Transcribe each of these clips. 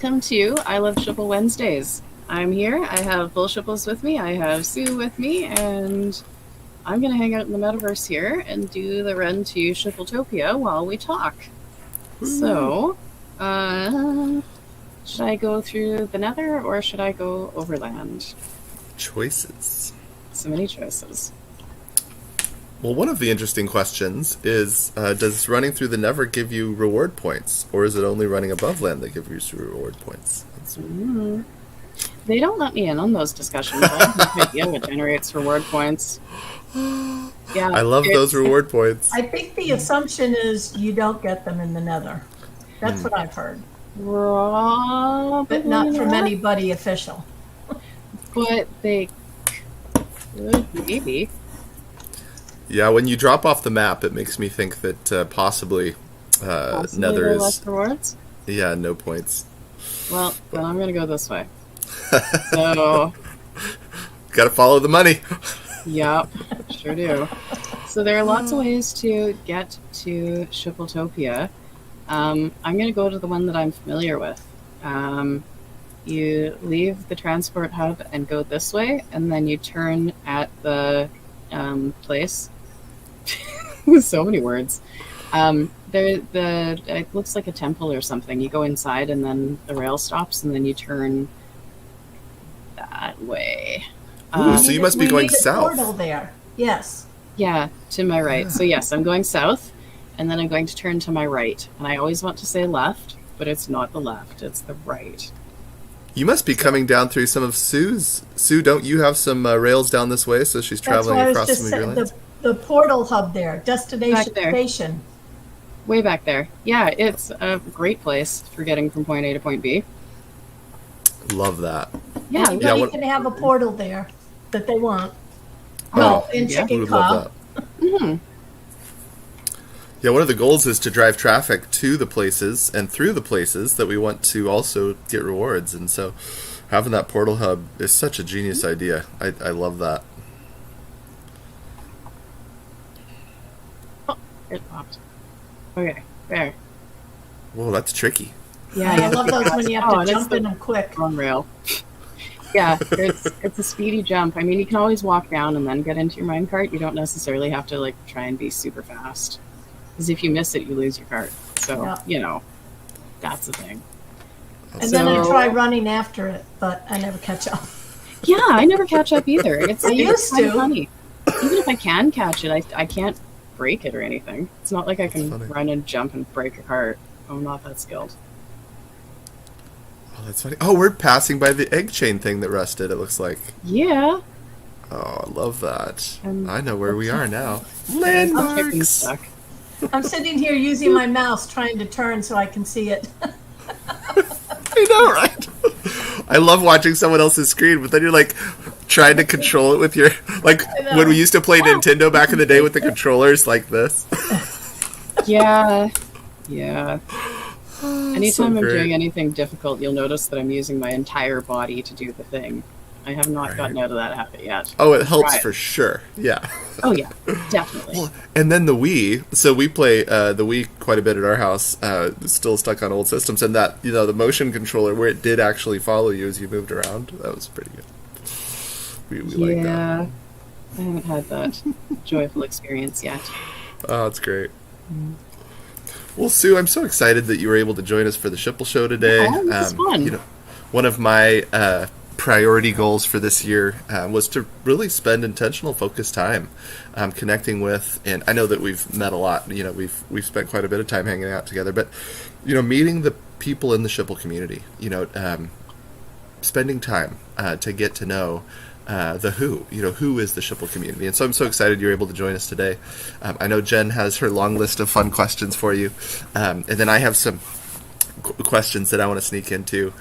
welcome to I Love Shipple Wednesdays. I'm here. I have Bull Shipples with me. I have Sue with me, and I'm going to hang out in the metaverse here and do the run to Shippletopia while we talk. So, should I go through the Nether or should I go overland? Choices. So many choices. Well, one of the interesting questions is, does running through the Nether give you reward points? Or is it only running above land that gives you reward points? They don't let me in on those discussions. I have no idea what generates reward points. Yeah, I love those reward points. I think the assumption is you don't get them in the Nether. That's what I've heard. But not from anybody official. But they could, maybe. Yeah, when you drop off the map, it makes me think that possibly Nether is... less rewards? Yeah, no points. Well, then I'm going to go this way. So... Gotta follow the money. Yep, sure do. So there are lots of ways to get to Shippletopia. I'm going to go to the one that I'm familiar with. You leave the transport hub and go this way, and then you turn at the place. So many words. It looks like a temple or something. You go inside, and then the rail stops, and then you turn that way. Ooh, so you must be going south. Portal there. Yes. Yeah, to my right. So yes, I'm going south, and then I'm going to turn to my right. And I always want to say left, but it's not the left; it's the right. You must be coming down through some of Sue's. Sue, don't you have some rails down this way? So she's traveling across some of your lanes. The portal hub there, destination there. station. Way back there. Yeah, it's a great place for getting from point A to point B. Love that. Yeah, Anybody can have a portal there that they want. In we Chicken would Call. love that. Yeah, one of the goals is to drive traffic to the places and through the places that we want to also get rewards. And so having that portal hub is such a genius idea. I love that. Oh, it popped. Okay, there. Whoa, that's tricky. Yeah, I love those when you have to jump in them quick. On rail. Yeah, it's a speedy jump. I mean, you can always walk down and then get into your minecart. You don't necessarily have to try and be super fast. Because if you miss it, you lose your cart. So, that's the thing. And then I try running after it, but I never catch up. Yeah, I never catch up either. It's used to. Funny. Even if I can catch it, I can't break it or anything. It's not like I can run and jump and break a cart. I'm not that skilled. Oh, that's funny. Oh, we're passing by the egg chain thing that rusted, it looks like. Yeah. Oh, I love that. I know where we are now. Landmarks. I'm sitting here using my mouse trying to turn so I can see it. I know, right? I love watching someone else's screen, but then you're trying to control it with your... when we used to play Nintendo back in the day with the controllers like this. Yeah. Yeah. Anytime I'm great. doing anything difficult, you'll notice that I'm using my entire body to do the thing. I have not gotten out of that habit yet. Oh, it helps for sure. Yeah. Oh, yeah. Definitely. Well, and then the Wii. So we play the Wii quite a bit at our house. Still stuck on old systems. And that, the motion controller where it did actually follow you as you moved around, that was pretty good. We like that. I haven't had that joyful experience yet. Oh, it's great. Well, Sue, I'm so excited that you were able to join us for the Shipple Show today. Oh, this is fun. One of my priority goals for this year was to really spend intentional, focused time connecting with, and I know that we've met a lot. We've spent quite a bit of time hanging out together, but meeting the people in the Shipple community. Spending time to get to know the who is the Shipple community. And so I'm so excited you're able to join us today. I know Jen has her long list of fun questions for you. And then I have some questions that I want to sneak into.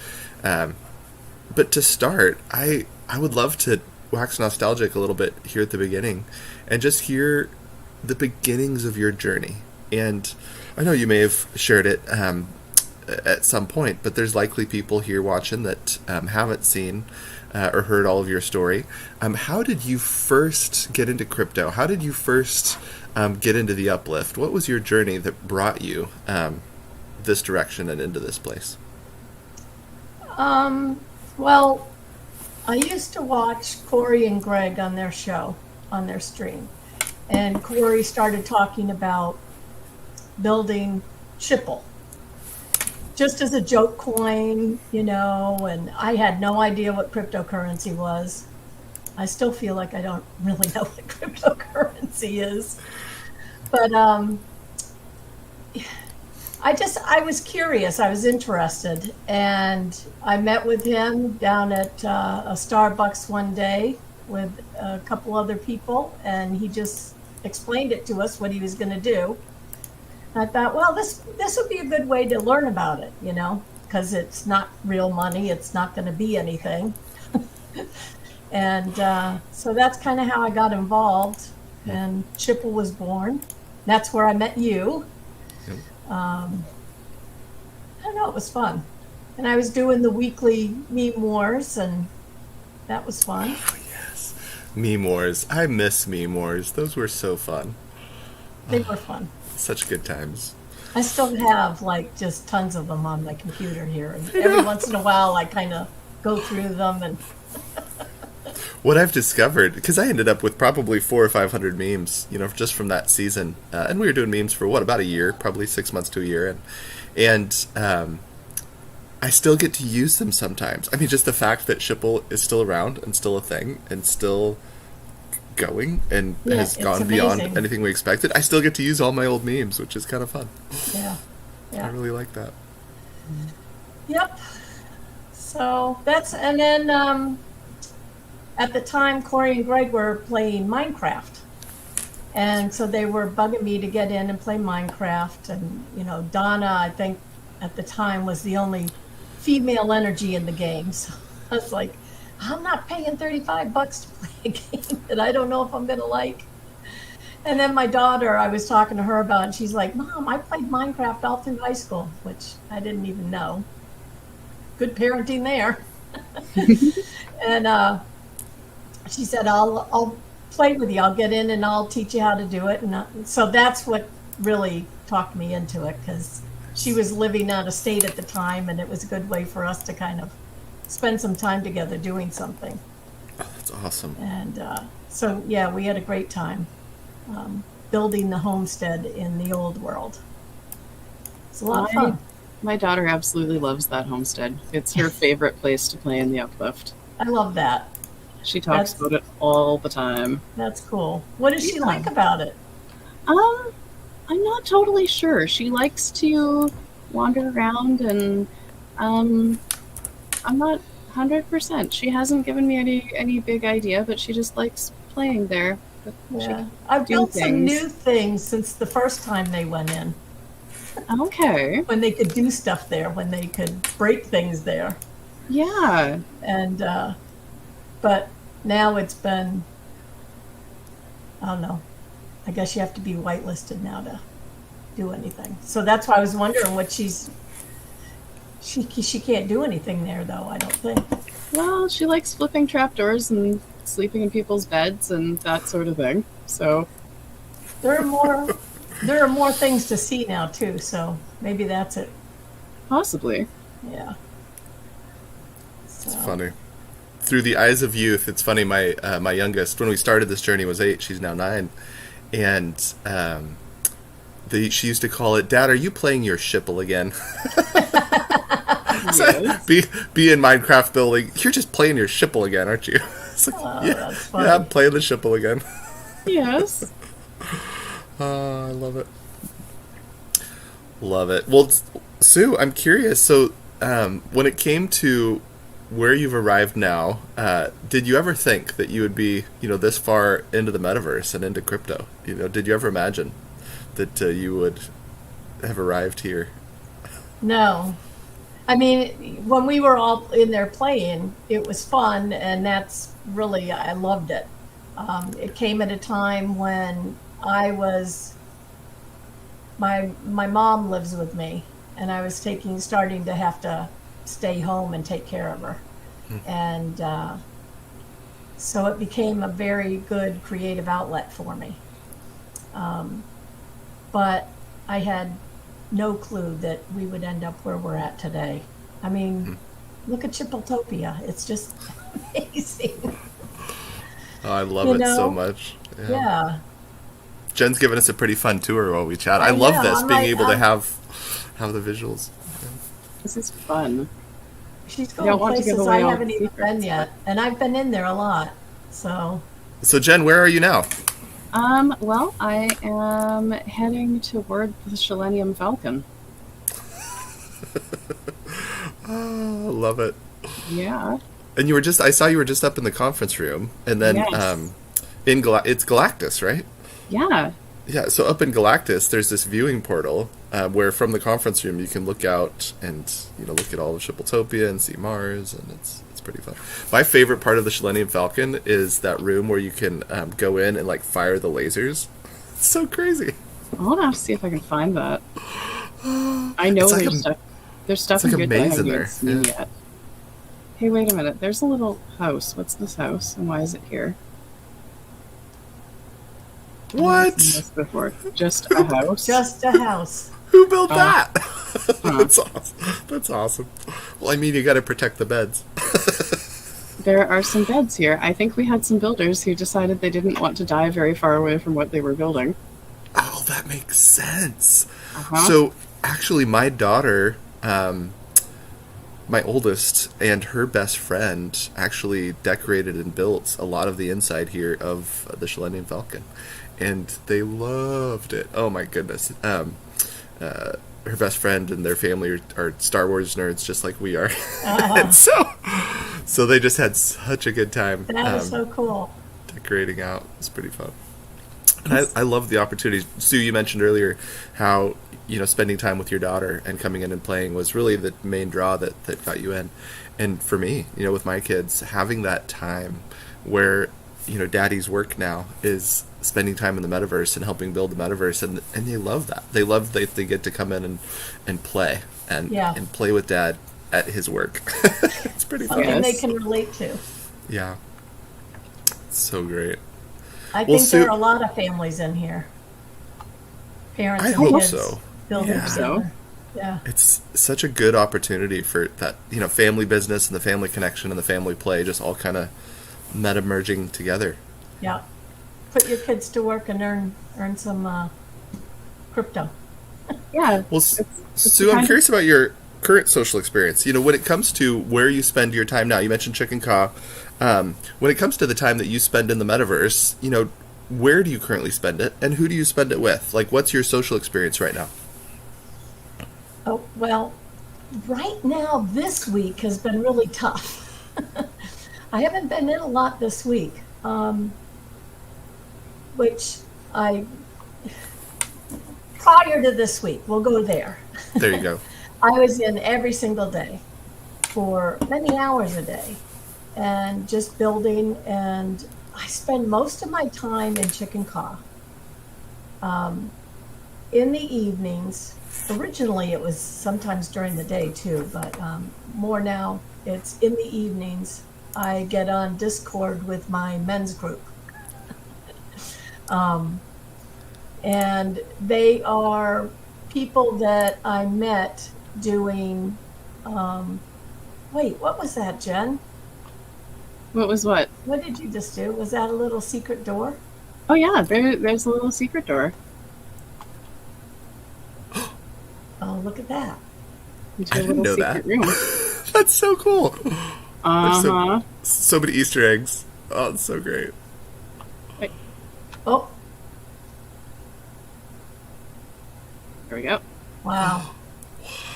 But to start, I would love to wax nostalgic a little bit here at the beginning and just hear the beginnings of your journey. And I know you may have shared it at some point, but there's likely people here watching that haven't seen or heard all of your story. How did you first get into crypto? How did you first get into the uplift? What was your journey that brought you this direction and into this place? Well, I used to watch Corey and Greg on their show, on their stream. And Corey started talking about building Shipple, just as a joke coin, and I had no idea what cryptocurrency was. I still feel like I don't really know what cryptocurrency is. But I was curious, I was interested, and I met with him down at a Starbucks one day with a couple other people, and he just explained it to us what he was going to do. And I thought, well, this would be a good way to learn about it, because it's not real money, it's not going to be anything. And so that's kind of how I got involved, and Shipple was born. That's where I met you. I don't know, it was fun. And I was doing the weekly meme wars, and that was fun. Oh, yes. Meme wars. I miss meme wars. Those were so fun. They were fun. Such good times. I still have just tons of them on my computer here. And every once in a while I kind of go through them and What I've discovered, because I ended up with probably 400 or 500 memes, just from that season, and we were doing memes for about a year, probably 6 months to a year, and I still get to use them sometimes. I mean, just the fact that Shipple is still around and still a thing and still going and has gone beyond anything we expected. I still get to use all my old memes, which is kind of fun. Yeah. I really like that. Yep. So and then at the time, Corey and Greg were playing Minecraft. And so they were bugging me to get in and play Minecraft. And, Donna, I think, at the time was the only female energy in the game. So I was like, I'm not paying $35 to play a game that I don't know if I'm going to like. And then my daughter, I was talking to her about, and she's like, Mom, I played Minecraft all through high school, which I didn't even know. Good parenting there. And she said, I'll play with you. I'll get in and I'll teach you how to do it. And so that's what really talked me into it, because she was living out of state at the time, and it was a good way for us to kind of spend some time together doing something. Oh, that's awesome. And so, yeah, we had a great time building the homestead in the old world. It's a lot of fun. My daughter absolutely loves that homestead. It's her favorite place to play in the Uplift. I love that. She talks about it all the time. That's cool. What does she like about it? I'm not totally sure. She likes to wander around, and I'm not 100%. She hasn't given me any big idea, but she just likes playing there. Yeah. I've built some new things since the first time they went in. Okay. When they could do stuff there, when they could break things there. Yeah. And but now it's been, I don't know, I guess you have to be whitelisted now to do anything. So that's why I was wondering what she can't do anything there, though, I don't think. Well, she likes flipping trapdoors and sleeping in people's beds and that sort of thing. So there are more things to see now too, so maybe that's it. Possibly. Yeah. It's funny. Through the eyes of youth, it's funny. My my youngest, when we started this journey, was 8. She's now 9, and she used to call it, "Dad, are you playing your Shipple again?" So, Yes. be in Minecraft building. You're just playing your Shipple again, aren't you? It's like, that's funny. yeah, I'm playing the Shipple again. Yes. I love it. Love it. Well, Sue, I'm curious. So, when it came to where you've arrived now, did you ever think that you would be, this far into the metaverse and into crypto? Did you ever imagine that you would have arrived here? No. I mean, when we were all in there playing, it was fun, and that's really, I loved it. It came at a time when my mom lives with me, and I was starting to have to stay home and take care of her. And so it became a very good creative outlet for me. But I had no clue that we would end up where we're at today. I mean, look at Shippletopia. It's just amazing. Oh, I love You it so know? much. Yeah. Yeah. Jen's given us a pretty fun tour while we chat. I I love know, this, I'm being like, able to have the visuals. This is fun. She's don't going want to give places away I all haven't the even secrets, been yet, and I've been in there a lot. So So, Jen, where are you now? Well, I am heading toward the Millennium Falcon. Oh, love it. Yeah. And I saw you were just up in the conference room, and then Yes. it's Galactus, right? Yeah. Yeah, so up in Galactus, there's this viewing portal where from the conference room you can look out and look at all of Shippletopia and see Mars, and it's pretty fun. My favorite part of the Millennium Falcon is that room where you can go in and like fire the lasers. It's so crazy. I'll have to see if I can find that. I know It's like there's stuff. There's stuff it's in like a good that I maze in haven't there, seen yeah. yet. Hey, wait a minute. There's a little house. What's this house, and why is it here? I've never seen What? this before. Just a house. just a house. Who built that? Huh. That's awesome. That's awesome. Well, I mean, you got to protect the beds. There are some beds here. I think we had some builders who decided they didn't want to die very far away from what they were building. Oh, that makes sense. Uh-huh. So, actually, my daughter, my oldest, and her best friend actually decorated and built a lot of the inside here of the Millennium Falcon, and they loved it. Oh my goodness! Her best friend and their family are Star Wars nerds, just like we are, and so they just had such a good time. That is so cool. Decorating out. It's pretty fun. And I love the opportunity. Sue, you mentioned earlier how spending time with your daughter and coming in and playing was really the main draw that got you in. And for me, with my kids, having that time where daddy's work now is spending time in the metaverse and helping build the metaverse, and they love that. They love that they get to come in and play and play with dad at his work. It's pretty fun. Something they Yes. can relate to. Yeah. So great. I Well, think Sue- there are a lot of families in here. Parents I and hope kids so. building Yeah. together. Yeah. It's such a good opportunity for that, family business and the family connection and the family play just all kind of meta merging together. Yeah. Put your kids to work and earn some crypto. Yeah. Well, it's Sue, the I'm kind curious about your current social experience. When it comes to where you spend your time now, you mentioned Chicken Caw. When it comes to the time that you spend in the metaverse, where do you currently spend it, and who do you spend it with? Like, what's your social experience right now? Oh, well, right now this week has been really tough. I haven't been in a lot this week, which prior to this week, we'll go there. There you go. I was in every single day for many hours a day and just building, and I spend most of my time in Chicken Caw. In the evenings, originally it was sometimes during the day too, but more now it's in the evenings. I get on Discord with my men's group. And they are people that I met doing, wait, what was that, Jen? What was what? What did you just do? Was that a little secret door? Oh yeah, there's a little secret door. Oh, look at that. Into I a didn't little know secret that. room. That's so cool. Uh There's huh. so many Easter eggs. Oh, it's so great. Oh, There we go. wow.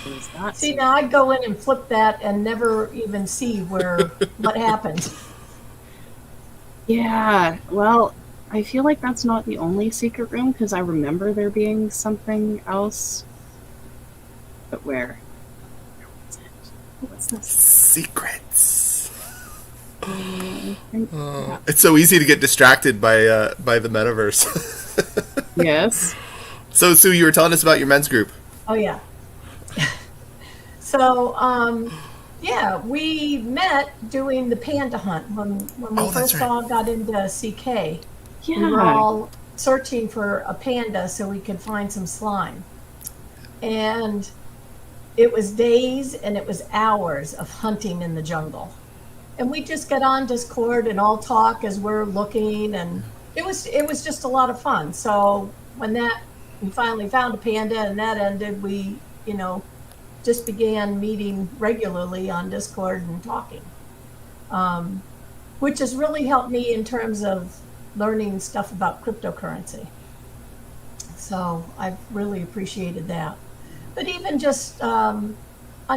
What is that? See, now I go in and flip that and never even see what happened. Yeah. Well, I feel like that's not the only secret room because I remember there being something else. But where? What's it? What's this? Secrets. Yeah. It's so easy to get distracted by the metaverse. Yes. So, Sue, you were telling us about your men's group. Oh, yeah. So, yeah, we met doing the panda hunt when we Oh, that's first right. all got into CK. Yeah. We were all searching for a panda so we could find some slime. And it was days and it was hours of hunting in the jungle. And we just get on Discord and all talk as we're looking, and it was just a lot of fun. So when we finally found a panda and that ended, we, just began meeting regularly on Discord and talking, which has really helped me in terms of learning stuff about cryptocurrency. So I've really appreciated that. But even just on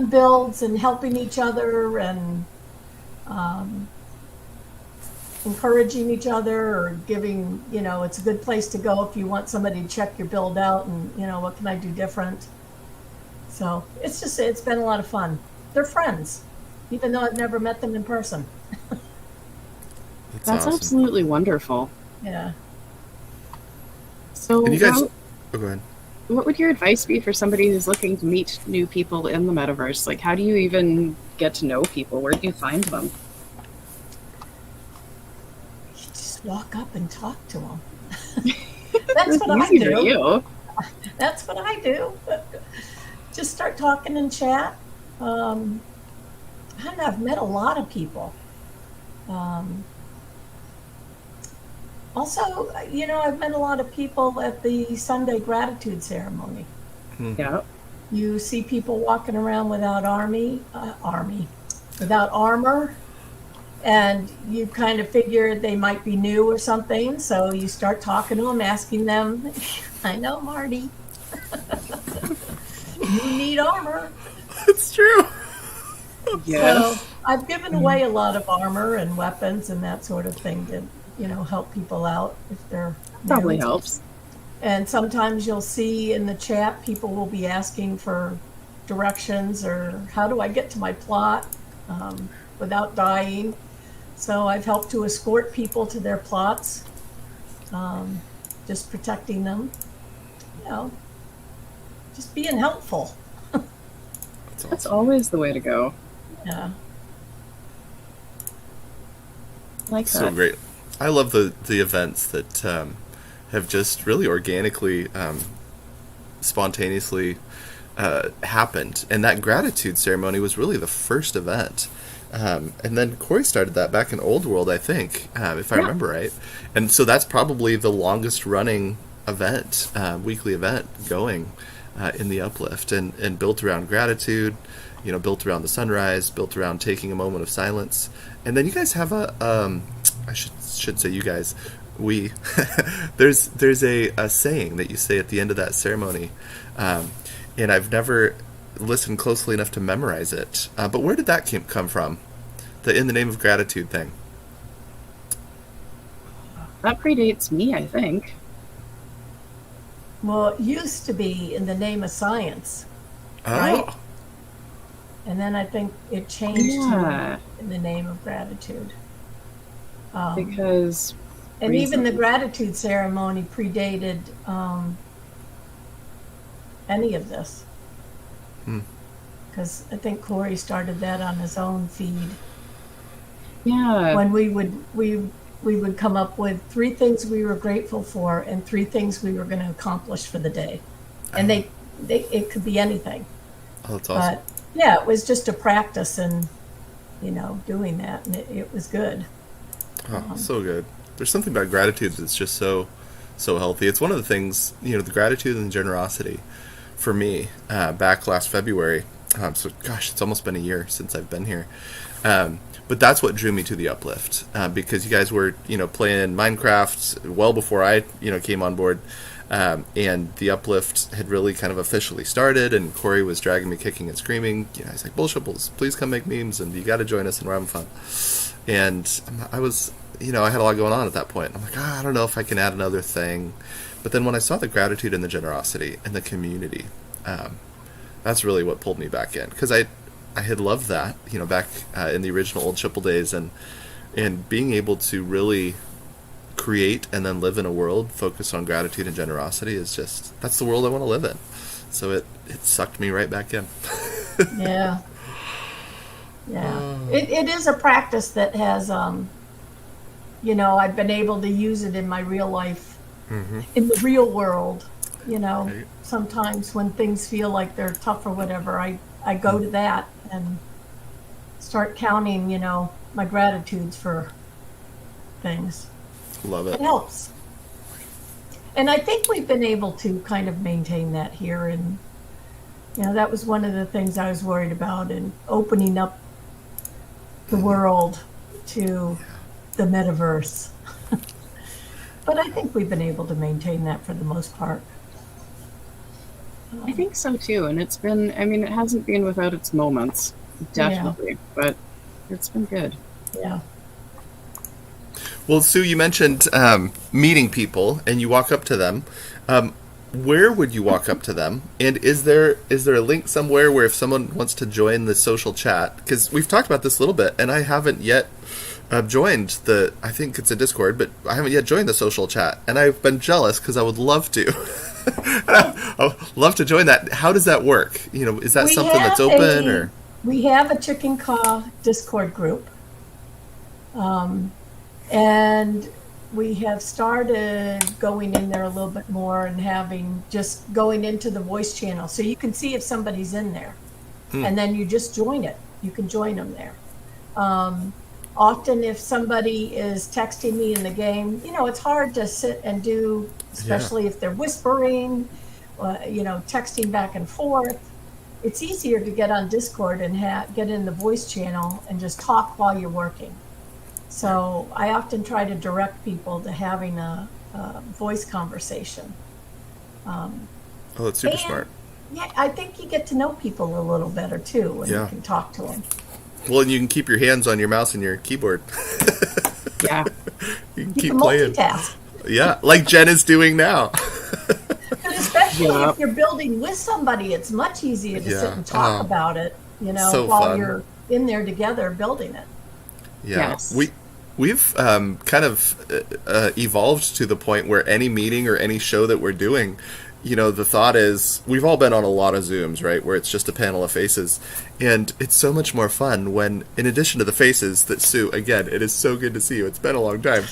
builds and helping each other and encouraging each other, or giving, it's a good place to go if you want somebody to check your build out and, what can I do different? So it's been a lot of fun. They're friends, even though I've never met them in person. That's awesome. absolutely wonderful. Yeah. So And you guys, go ahead. what would your advice be for somebody who's looking to meet new people in the metaverse? Like, how do you even get to know people? Where do you find them? You just walk up and talk to them. That's what I Easy for do. you. That's what I do. Just start talking and chat. I don't know, I've met a lot of people. Also, I've met a lot of people at the Sunday gratitude ceremony. Yeah. You see people walking around without without armor, and you kind of figure they might be new or something. So you start talking to them, asking them, I know, Marty, you need armor. It's true. Yes. So I've given away a lot of armor and weapons and that sort of thing to, help people out if they're Probably new. helps. And sometimes you'll see in the chat, people will be asking for directions or how do I get to my plot without dying. So I've helped to escort people to their plots, just protecting them, just being helpful. That's always the way to go. Yeah. I like So that. great. I love the events that have just really organically, spontaneously happened. And that gratitude ceremony was really the first event. And then Corey started that back in Old World, I think, if I remember right. And so that's probably the longest running event, weekly event going in the Uplift, and built around gratitude, built around the sunrise, built around taking a moment of silence. And then you guys have I should say you guys, we, there's a saying that you say at the end of that ceremony, and I've never listened closely enough to memorize it. But where did that come from? The "in the name of gratitude" thing. That predates me, I think. Well, it used to be in the name of science, Oh, right? And then I think it changed Yeah. to in the name of gratitude. Because And even the reason- gratitude ceremony predated any of this. Because I think Corey started that on his own feed. Yeah. When we would come up with 3 things we were grateful for and 3 things we were going to accomplish for the day. And it could be anything. Oh, that's awesome. But yeah, it was just a practice and, doing that. And it was good. Oh, so good. There's something about gratitude that's just so healthy. It's one of the things, the gratitude and generosity for me back last February. So, gosh, it's almost been a year since I've been here. But that's what drew me to the Uplift, because you guys were, playing Minecraft well before I, came on board. And the Uplift had really kind of officially started, and Corey was dragging me kicking and screaming. He's like, "Bullshipples, please come make memes, and you got to join us, and we're having fun." And I was, I had a lot going on at that point. I'm like, I don't know if I can add another thing. But then when I saw the gratitude and the generosity and the community, that's really what pulled me back in. Because I had loved that, back in the original old Shipple days, and being able to really create and then live in a world focused on gratitude and generosity is just, that's the world I want to live in. So it sucked me right back in. Yeah. Yeah. It is a practice that has, I've been able to use it in my real life, in the real world. Right. Sometimes when things feel like they're tough or whatever, I I go to that and start counting, my gratitudes for things. Love It it. helps. And I think we've been able to kind of maintain that here. And, that was one of the things I was worried about in opening up the world to the metaverse. But I think we've been able to maintain that for the most part. I think so too, and it's been. I mean, it hasn't been without its moments, definitely, but it's been good. Yeah. Well, Sue, you mentioned meeting people, and you walk up to them. Where would you walk up to them? And is there a link somewhere where if someone wants to join the social chat, because we've talked about this a little bit, and I haven't yet joined I think it's a Discord, but I haven't yet joined the social chat, and I've been jealous because I would love to. I would love to join that. How does that work? Is that something that's open or? We have a Chicken Caw Discord group. And we have started going in there a little bit more and just going into the voice channel. So you can see if somebody's in there. And then you just join it. You can join them there. Often if somebody is texting me in the game, it's hard to sit and do, especially if they're whispering, texting back and forth. It's easier to get on Discord and get in the voice channel and just talk while you're working. So I often try to direct people to having a voice conversation. That's super smart. Yeah, I think you get to know people a little better too when you can talk to them. Well, and you can keep your hands on your mouse and your keyboard. Yeah. You can keep playing. Multitask. Yeah, like Jen is doing now. But especially if you're building with somebody, it's much easier to sit and talk about it, so while fun. you're in there together building it. Yeah. Yes. We've kind of evolved to the point where any meeting or any show that we're doing, the thought is we've all been on a lot of Zooms, right, where it's just a panel of faces. And it's so much more fun when, in addition to the faces that Sue, again, it is so good to see you. It's been a long time.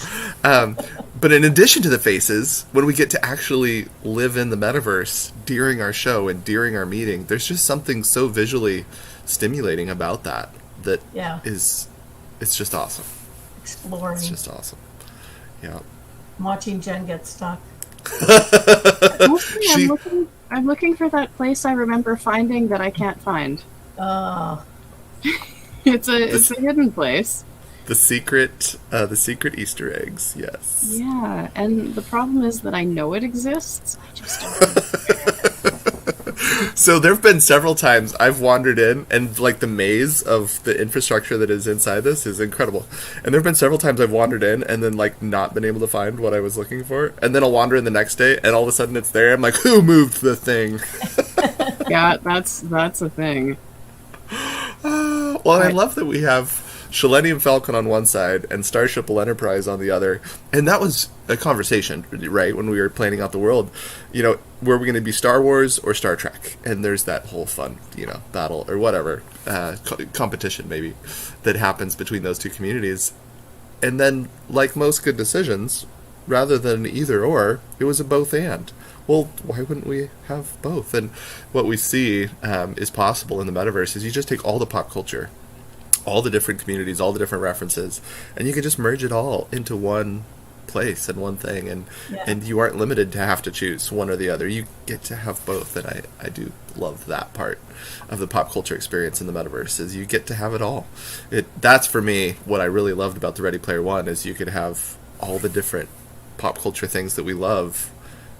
But in addition to the faces, when we get to actually live in the metaverse during our show and during our meeting, there's just something so visually stimulating about that is, it's just awesome. Exploring. It's just awesome. Yeah. Watching Jen get stuck. Mostly, I'm looking for that place I remember finding that I can't find. It's a hidden place. The secret Easter eggs. Yes. Yeah, and the problem is that I know it exists. I just don't know. So there have been several times I've wandered in, and like the maze of the infrastructure that is inside this is incredible. And there have been several times I've wandered in and then like not been able to find what I was looking for, and then I'll wander in the next day, and all of a sudden it's there. I'm like, who moved the thing? Yeah, that's a thing. Well, I love that we have Millennium Falcon on one side and Starship Enterprise on the other. And that was a conversation, right, when we were planning out the world. Were we going to be Star Wars or Star Trek? And there's that whole fun, battle or whatever, competition maybe, that happens between those two communities. And then, like most good decisions, rather than either or, it was a both and. Well, why wouldn't we have both? And what we see is possible in the metaverse is you just take all the pop culture, all the different communities, all the different references, and you can just merge it all into one place and one thing, and you aren't limited to have to choose one or the other. You get to have both, and I do love that part of the pop culture experience in the metaverse is you get to have it all. That's for me what I really loved about the Ready Player One is you could have all the different pop culture things that we love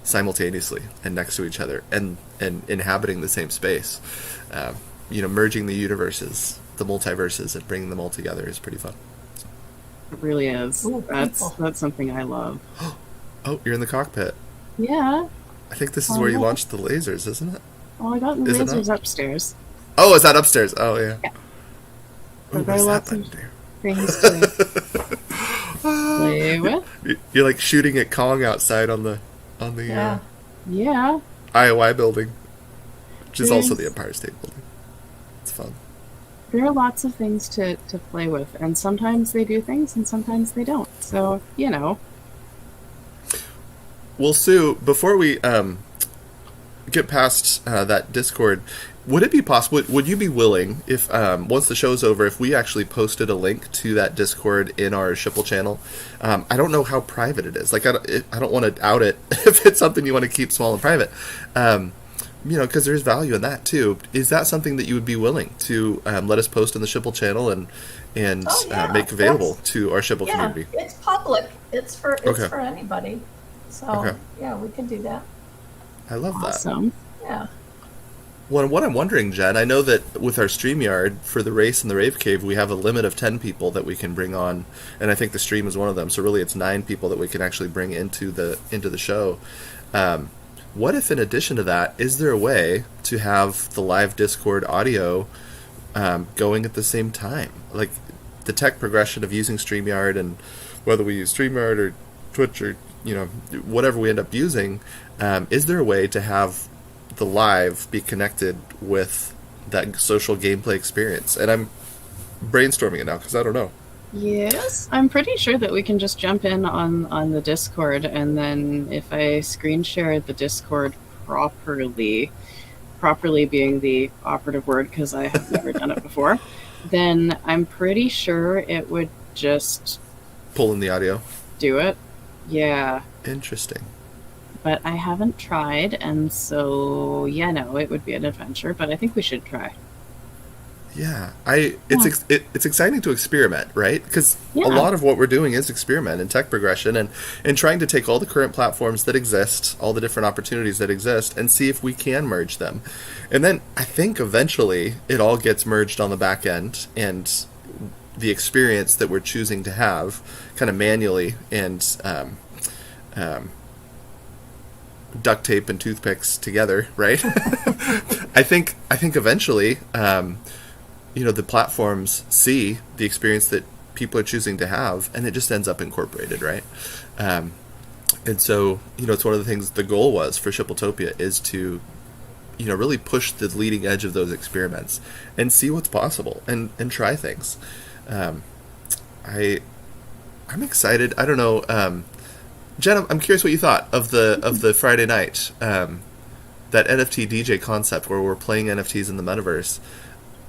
simultaneously and next to each other and inhabiting the same space. Merging the universes, the multiverses, and bringing them all together is pretty fun. It really is. Ooh, that's something I love. Oh, you're in the cockpit. Yeah. I think this is where you launched the lasers, isn't it? Well, I got the Is it lasers not? Upstairs. Oh, is that upstairs? Oh, yeah. But Ooh, there are what's lots that of button there? things to play with. You're like shooting at Kong outside on the Yeah. Yeah. IOI building, which is also There's- the Empire State Building. It's fun. There are lots of things to play with, and sometimes they do things and sometimes they don't. So, Well, Sue, before we get past that Discord, Would it be possible? Would you be willing, if once the show's over, if we actually posted a link to that Discord in our Shipple channel? I don't know how private it is. Like, I don't want to out it if it's something you want to keep small and private. Because there's value in that too. Is that something that you would be willing to let us post in the Shipple channel and make available to our Shipple community? It's public. It's for Okay. anybody. So Okay. yeah, we can do that. I love that. Awesome. Yeah. Well, what I'm wondering, Jen, I know that with our StreamYard for the race in the Rave Cave, we have a limit of 10 people that we can bring on, and I think the stream is one of them. So really, it's 9 people that we can actually bring into the show. What if, in addition to that, is there a way to have the live Discord audio going at the same time? Like the tech progression of using StreamYard, and whether we use StreamYard or Twitch or whatever we end up using, is there a way to have the live be connected with that social gameplay experience? And I'm brainstorming it now because I don't know. Yes, I'm pretty sure that we can just jump in on the Discord, and then if I screen share the Discord properly being the operative word because I have never done it before, then I'm pretty sure it would just Pull in the audio. do it. Yeah, Interesting. but I haven't tried, and so yeah, no, it would be an adventure, but I think we should try. Yeah, it's exciting to experiment, right? Because Yeah. a lot of what we're doing is experiment and tech progression, and trying to take all the current platforms that exist, all the different opportunities that exist, and see if we can merge them. And then I think eventually it all gets merged on the back end, and the experience that we're choosing to have, kind of manually and duct tape and toothpicks together, right? I think eventually. The platforms see the experience that people are choosing to have, and it just ends up incorporated, right? And so, it's one of the things the goal was for Shippletopia is to, really push the leading edge of those experiments and see what's possible and try things. I'm excited. I don't know, Jen. I'm curious what you thought of the Friday night, that NFT DJ concept where we're playing NFTs in the metaverse.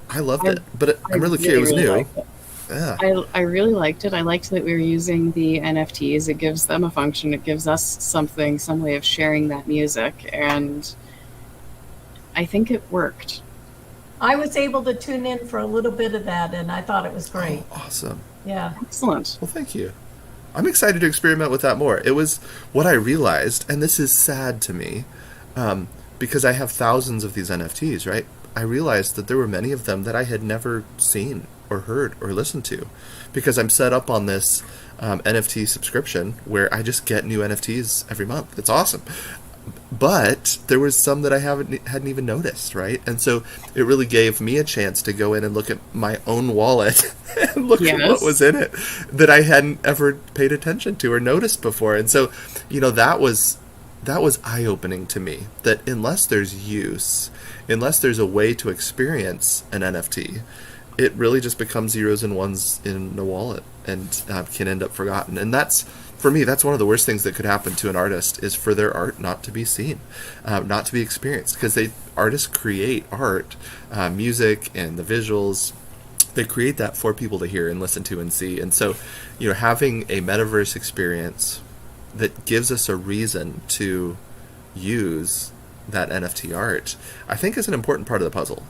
I loved it, but I'm really curious. It was new. Yeah. I really liked it. I liked that we were using the NFTs. It gives them a function. It gives us some way of sharing that music, and I think it worked. I was able to tune in for a little bit of that, and I thought it was great. Oh, awesome. Yeah. Excellent. Well, thank you. I'm excited to experiment with that more. It was what I realized, and this is sad to me, because I have thousands of these NFTs, right? I realized that there were many of them that I had never seen or heard or listened to, because I'm set up on this NFT subscription where I just get new NFTs every month. It's awesome. But there was some that I hadn't even noticed, right? And so it really gave me a chance to go in and look at my own wallet and look at what was in it that I hadn't ever paid attention to or noticed before. And so, that was eye-opening to me, that unless there's use, unless there's a way to experience an NFT, it really just becomes zeros and ones in a wallet and can end up forgotten. And that's, for me, that's one of the worst things that could happen to an artist, is for their art not to be seen, not to be experienced, because artists create art, music and the visuals. They create that for people to hear and listen to and see. And so, having a metaverse experience that gives us a reason to use that NFT art, I think is an important part of the puzzle.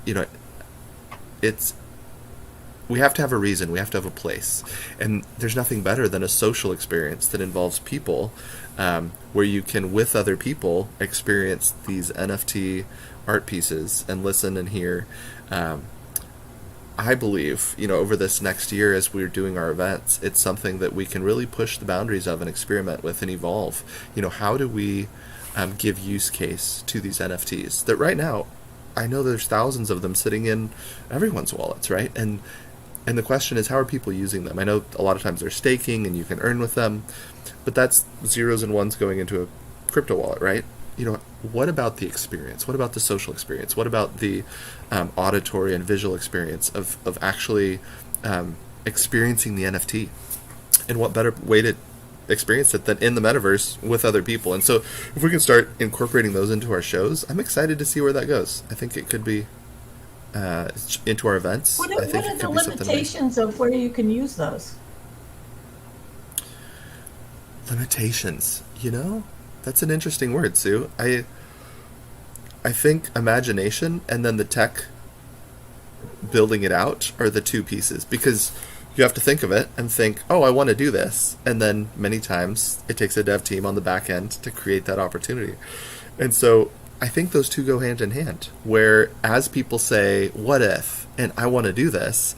We have to have a reason, we have to have a place, and there's nothing better than a social experience that involves people, where you can, with other people, experience these NFT art pieces and listen and hear. I believe, over this next year as we're doing our events, it's something that we can really push the boundaries of and experiment with and evolve. How do we give use case to these NFTs that right now, I know there's thousands of them sitting in everyone's wallets, right? And the question is, how are people using them? I know a lot of times they're staking and you can earn with them, but that's zeros and ones going into a crypto wallet, right? What about the experience? What about the social experience? What about the auditory and visual experience of actually experiencing the NFT? And what better way to experience it than in the metaverse with other people? And so if we can start incorporating those into our shows, I'm excited to see where that goes. I think it could be into our events, What I are, think what it are the could be something amazing. limitations of where you can use those? Limitations, that's an interesting word, Sue. I think imagination and then the tech building it out are the two pieces, because you have to think of it and think, oh, I want to do this, and then many times it takes a dev team on the back end to create that opportunity. And so I think those two go hand in hand, where as people say, what if, and I want to do this,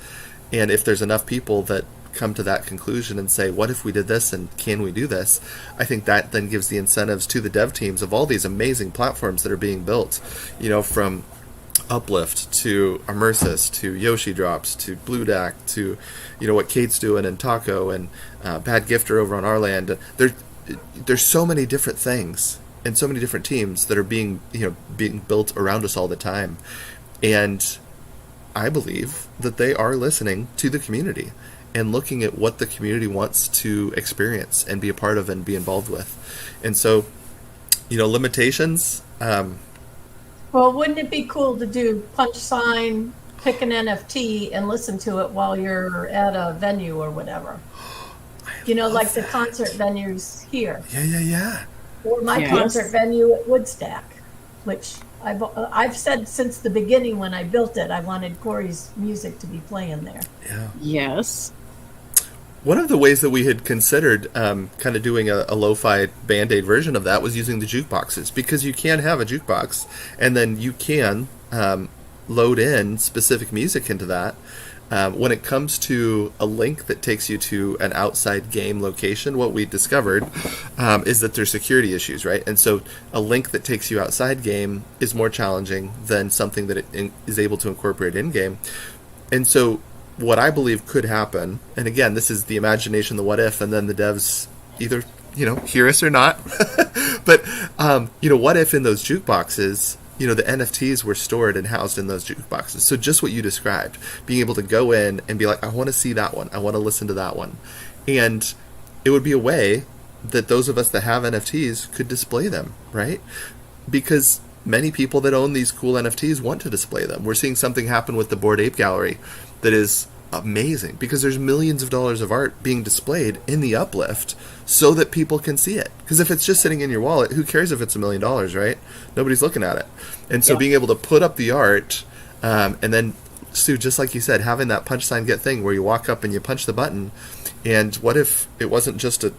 and if there's enough people that come to that conclusion and say, what if we did this, and can we do this, I think that then gives the incentives to the dev teams of all these amazing platforms that are being built, from Uplift to Immersis to Yoshi Drops to Blue Dack to what Kate's doing and Taco and Bad Gifter over on our land. There's so many different things and so many different teams that are being built around us all the time, and I believe that they are listening to the community and looking at what the community wants to experience and be a part of and be involved with. And so limitations. Well, wouldn't it be cool to do punch sign, pick an NFT, and listen to it while you're at a venue or whatever? Like the concert venues here. Yeah. Or my concert venue at Woodstack, which I've said since the beginning when I built it, I wanted Corey's music to be playing there. Yeah. Yes. One of the ways that we had considered kind of doing a lo-fi Band-Aid version of that was using the jukeboxes, because you can have a jukebox and then you can load in specific music into that. When it comes to a link that takes you to an outside game location, what we discovered is that there's security issues, right? And so a link that takes you outside game is more challenging than something that it is able to incorporate in-game. And so what I believe could happen, and again, this is the imagination, the what if, and then the devs either, hear us or not. But, what if in those jukeboxes, the NFTs were stored and housed in those jukeboxes. So just what you described, being able to go in and be like, I want to see that one. I want to listen to that one. And it would be a way that those of us that have NFTs could display them, right? Because many people that own these cool NFTs want to display them. We're seeing something happen with the Bored Ape Gallery that is amazing, because there's millions of dollars of art being displayed in the Uplift so that people can see it. Because if it's just sitting in your wallet, who cares if it's $1 million, right? Nobody's looking at it. And so being able to put up the art, and then, Sue, just like you said, having that punch sign get thing where you walk up and you punch the button, and what if it wasn't just a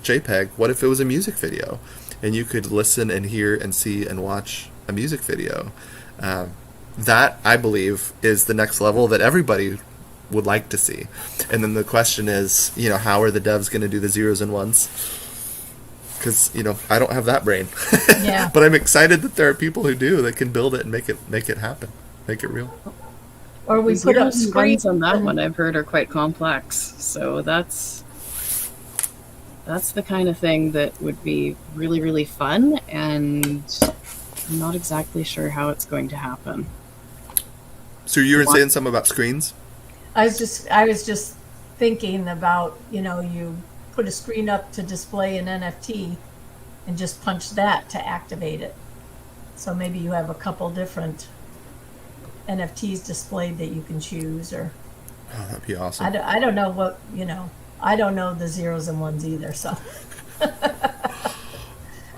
JPEG? What if it was a music video? And you could listen and hear and see and watch a music video. That, I believe, is the next level that everybody would like to see. And then the question is, how are the devs going to do the zeros and ones? Because, I don't have that brain. Yeah. But I'm excited that there are people who do, that can build it and make it happen, make it real. Or we The put up zeros and ones screens on that one I've heard are quite complex. So that's the kind of thing that would be really, really fun, and I'm not exactly sure how it's going to happen. So you were saying something about screens? I was just thinking about, you put a screen up to display an NFT and just punch that to activate it. So maybe you have a couple different NFTs displayed that you can choose, or Oh, that'd be awesome. I don't know what, I don't know the zeros and ones either, so.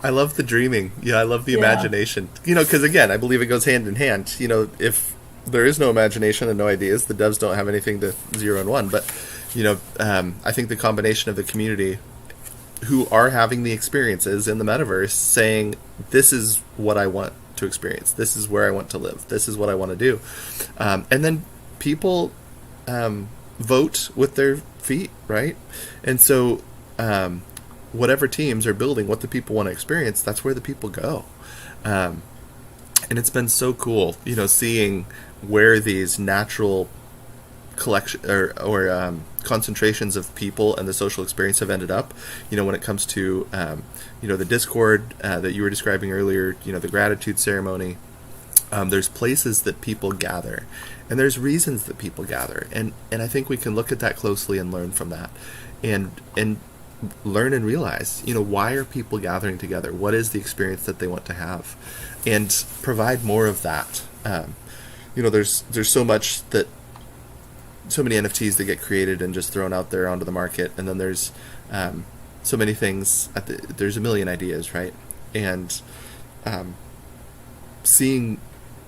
I love the dreaming. Yeah, I love the imagination. Because again, I believe it goes hand in hand. If there is no imagination and no ideas, the devs don't have anything to zero and one. But, I think the combination of the community who are having the experiences in the metaverse saying, this is what I want to experience. This is where I want to live. This is what I want to do. And then people vote with their feet, right? And so whatever teams are building what the people want to experience, that's where the people go. And it's been so cool, seeing where these natural collection or concentrations of people and the social experience have ended up. When it comes to the Discord that you were describing earlier, the gratitude ceremony. There's places that people gather, and there's reasons that people gather, and I think we can look at that closely and learn from that, and learn and realize, why are people gathering together? What is the experience that they want to have? And provide more of that. there's so much that so many NFTs that get created and just thrown out there onto the market, and then there's so many things. There's a million ideas, right? And seeing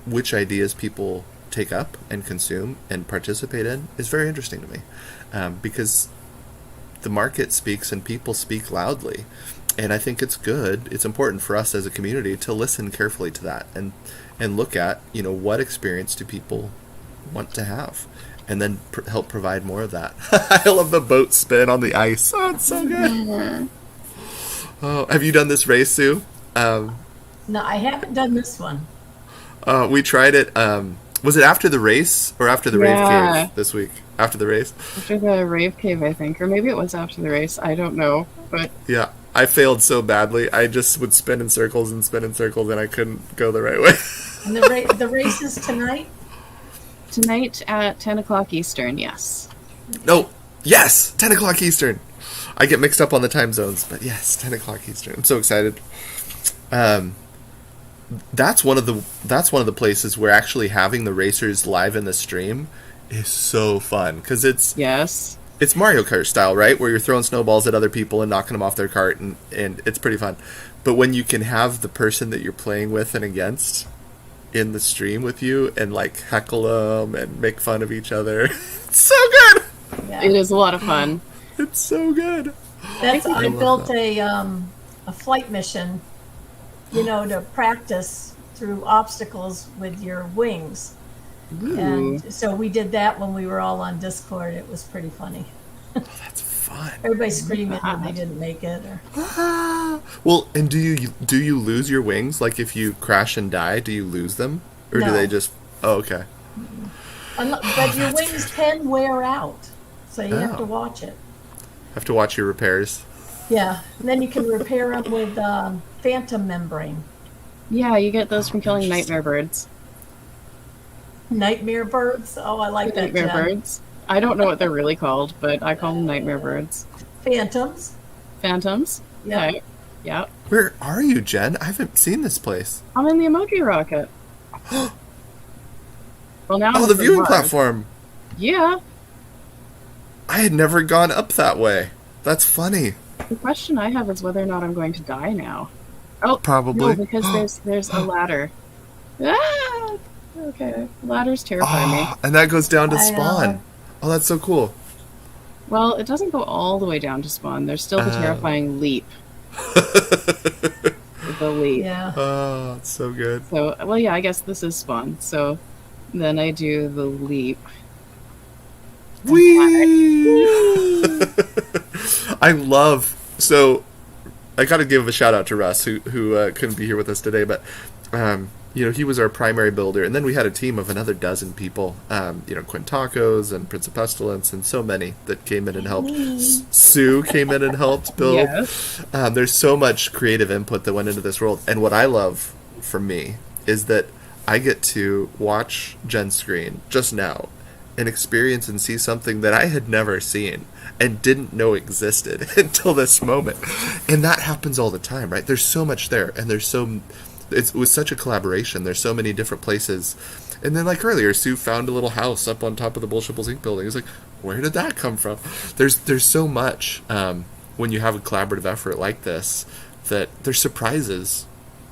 which ideas people take up and consume and participate in is very interesting to me, because the market speaks and people speak loudly, and I think it's important for us as a community to listen carefully to that and look at what experience do people want to have, and then help provide more of that. I love the boat spin on the ice. Oh, it's so good. Oh, have you done this race, Sue? No, I haven't done this one. We tried it. Was it after the race or after the Rave Cave this week? After the race? After the Rave Cave, I think. Or maybe it was after the race. I don't know. But yeah, I failed so badly. I just would spin in circles, and I couldn't go the right way. And the race is tonight? Tonight at 10 o'clock Eastern, yes. No, yes, 10 o'clock Eastern. I get mixed up on the time zones, but yes, 10 o'clock Eastern. I'm so excited. That's one of the places where actually having the racers live in the stream is so fun, because it's Mario Kart style, right, where you're throwing snowballs at other people and knocking them off their cart, and it's pretty fun. But when you can have the person that you're playing with and against in the stream with you and like heckle them and make fun of each other, it's so good. Yeah. It is a lot of fun. It's so good. I built a flight mission, to practice through obstacles with your wings. Ooh. And so we did that when we were all on Discord. It was pretty funny. Oh, that's fun. Everybody screaming when they didn't make it. Well, and do you lose your wings? Like if you crash and die, do you lose them, or do they just? Oh, okay. But your wings can wear out, so you have to watch it. Have to watch your repairs. Yeah, and then you can repair them with phantom membrane. Yeah, you get those from killing nightmare birds. Nightmare birds? Oh, I like that. Nightmare birds. I don't know what they're really called, but I call them nightmare birds. Phantoms. Phantoms? Yeah. Yeah. Where are you, Jen? I haven't seen this place. I'm in the emoji rocket. Well, now the viewing platform. Yeah. I had never gone up that way. That's funny. The question I have is whether or not I'm going to die now. Oh, probably. No, because there's a ladder. Ah! Okay. Ladders terrify me. And that goes down to spawn. Oh, that's so cool. Well, it doesn't go all the way down to spawn. There's still the terrifying leap. The leap. Yeah. Oh, it's so good. So, well, yeah, I guess this is spawn. So then I do the leap. Whee! I got to give a shout out to Russ, who couldn't be here with us today, but he was our primary builder, and then we had a team of another dozen people, Quintacos and Prince of Pestilence, and so many that came in and helped. Sue came in and helped build. Yes. There's so much creative input that went into this world, and what I love for me is that I get to watch Jen's screen just now and experience and see something that I had never seen and didn't know existed until this moment. And that happens all the time, right? There's so much there, and it was such a collaboration. There's so many different places. And then, like earlier, Sue found a little house up on top of the Shipple's Inc. building. It's like, where did that come from? There's so much when you have a collaborative effort like this, that there's surprises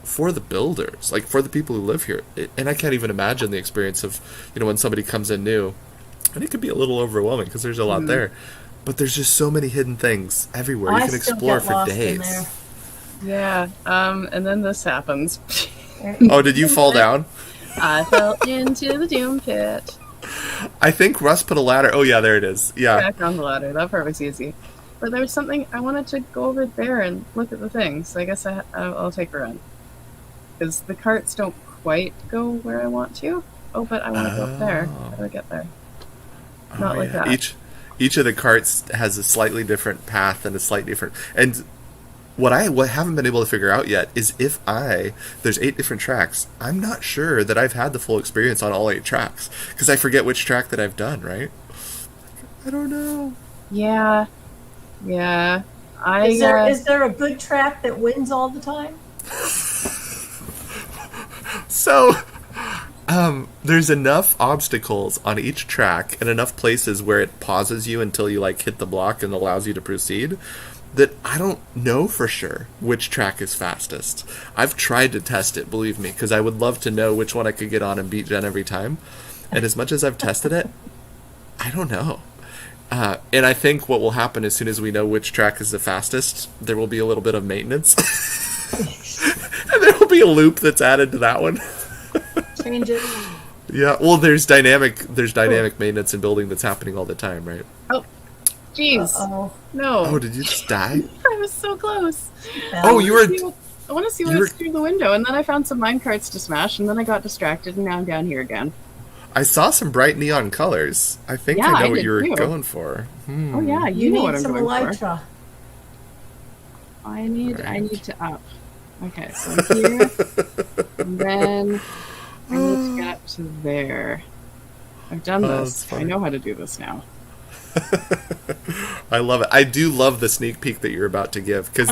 for the builders, like for the people who live here. And I can't even imagine the experience of, when somebody comes in new. And it could be a little overwhelming because there's a lot there. But there's just so many hidden things everywhere you can explore for days. Yeah, and then this happens. Oh, did you fall down? I fell into the doom pit. I think Russ put a ladder. Oh, yeah, there it is. Yeah. Back on the ladder. That part was easy. But there was something, I wanted to go over there and look at the thing, so I guess I'll take a run. Because the carts don't quite go where I want to. Oh, but I want to go up there. How do I get there? Not like that. Each of the carts has a slightly different path and a slightly different... And what I haven't been able to figure out yet is there's 8 different tracks. I'm not sure that I've had the full experience on all 8 tracks, because I forget which track that I've done, right? I don't know. Yeah. Is there a good track that wins all the time? So, There's enough obstacles on each track and enough places where it pauses you until you like hit the block and allows you to proceed that I don't know for sure which track is fastest. I've tried to test it, believe me, because I would love to know which one I could get on and beat Jen every time. And as much as I've tested it, I don't know. And I think what will happen as soon as we know which track is the fastest, there will be a little bit of maintenance. And there will be a loop that's added to that one. Change it. Yeah, well, there's dynamic maintenance in building that's happening all the time, right? Oh, jeez. Uh-oh. No. Oh, did you just die? I was so close. Oh, you were... I want to see what's through the window, and then I found some minecarts to smash, and then I got distracted, and now I'm down here again. I saw some bright neon colors. I think Yeah, I know I what did you were too. going for. Oh yeah, You know what need I'm some going for. elytra. I need Right. to up. Okay, so I'm here, and then I need to get up to there. I've done Oh, this. that's funny. I know how to do this now. I love it. I do love the sneak peek that you're about to give, because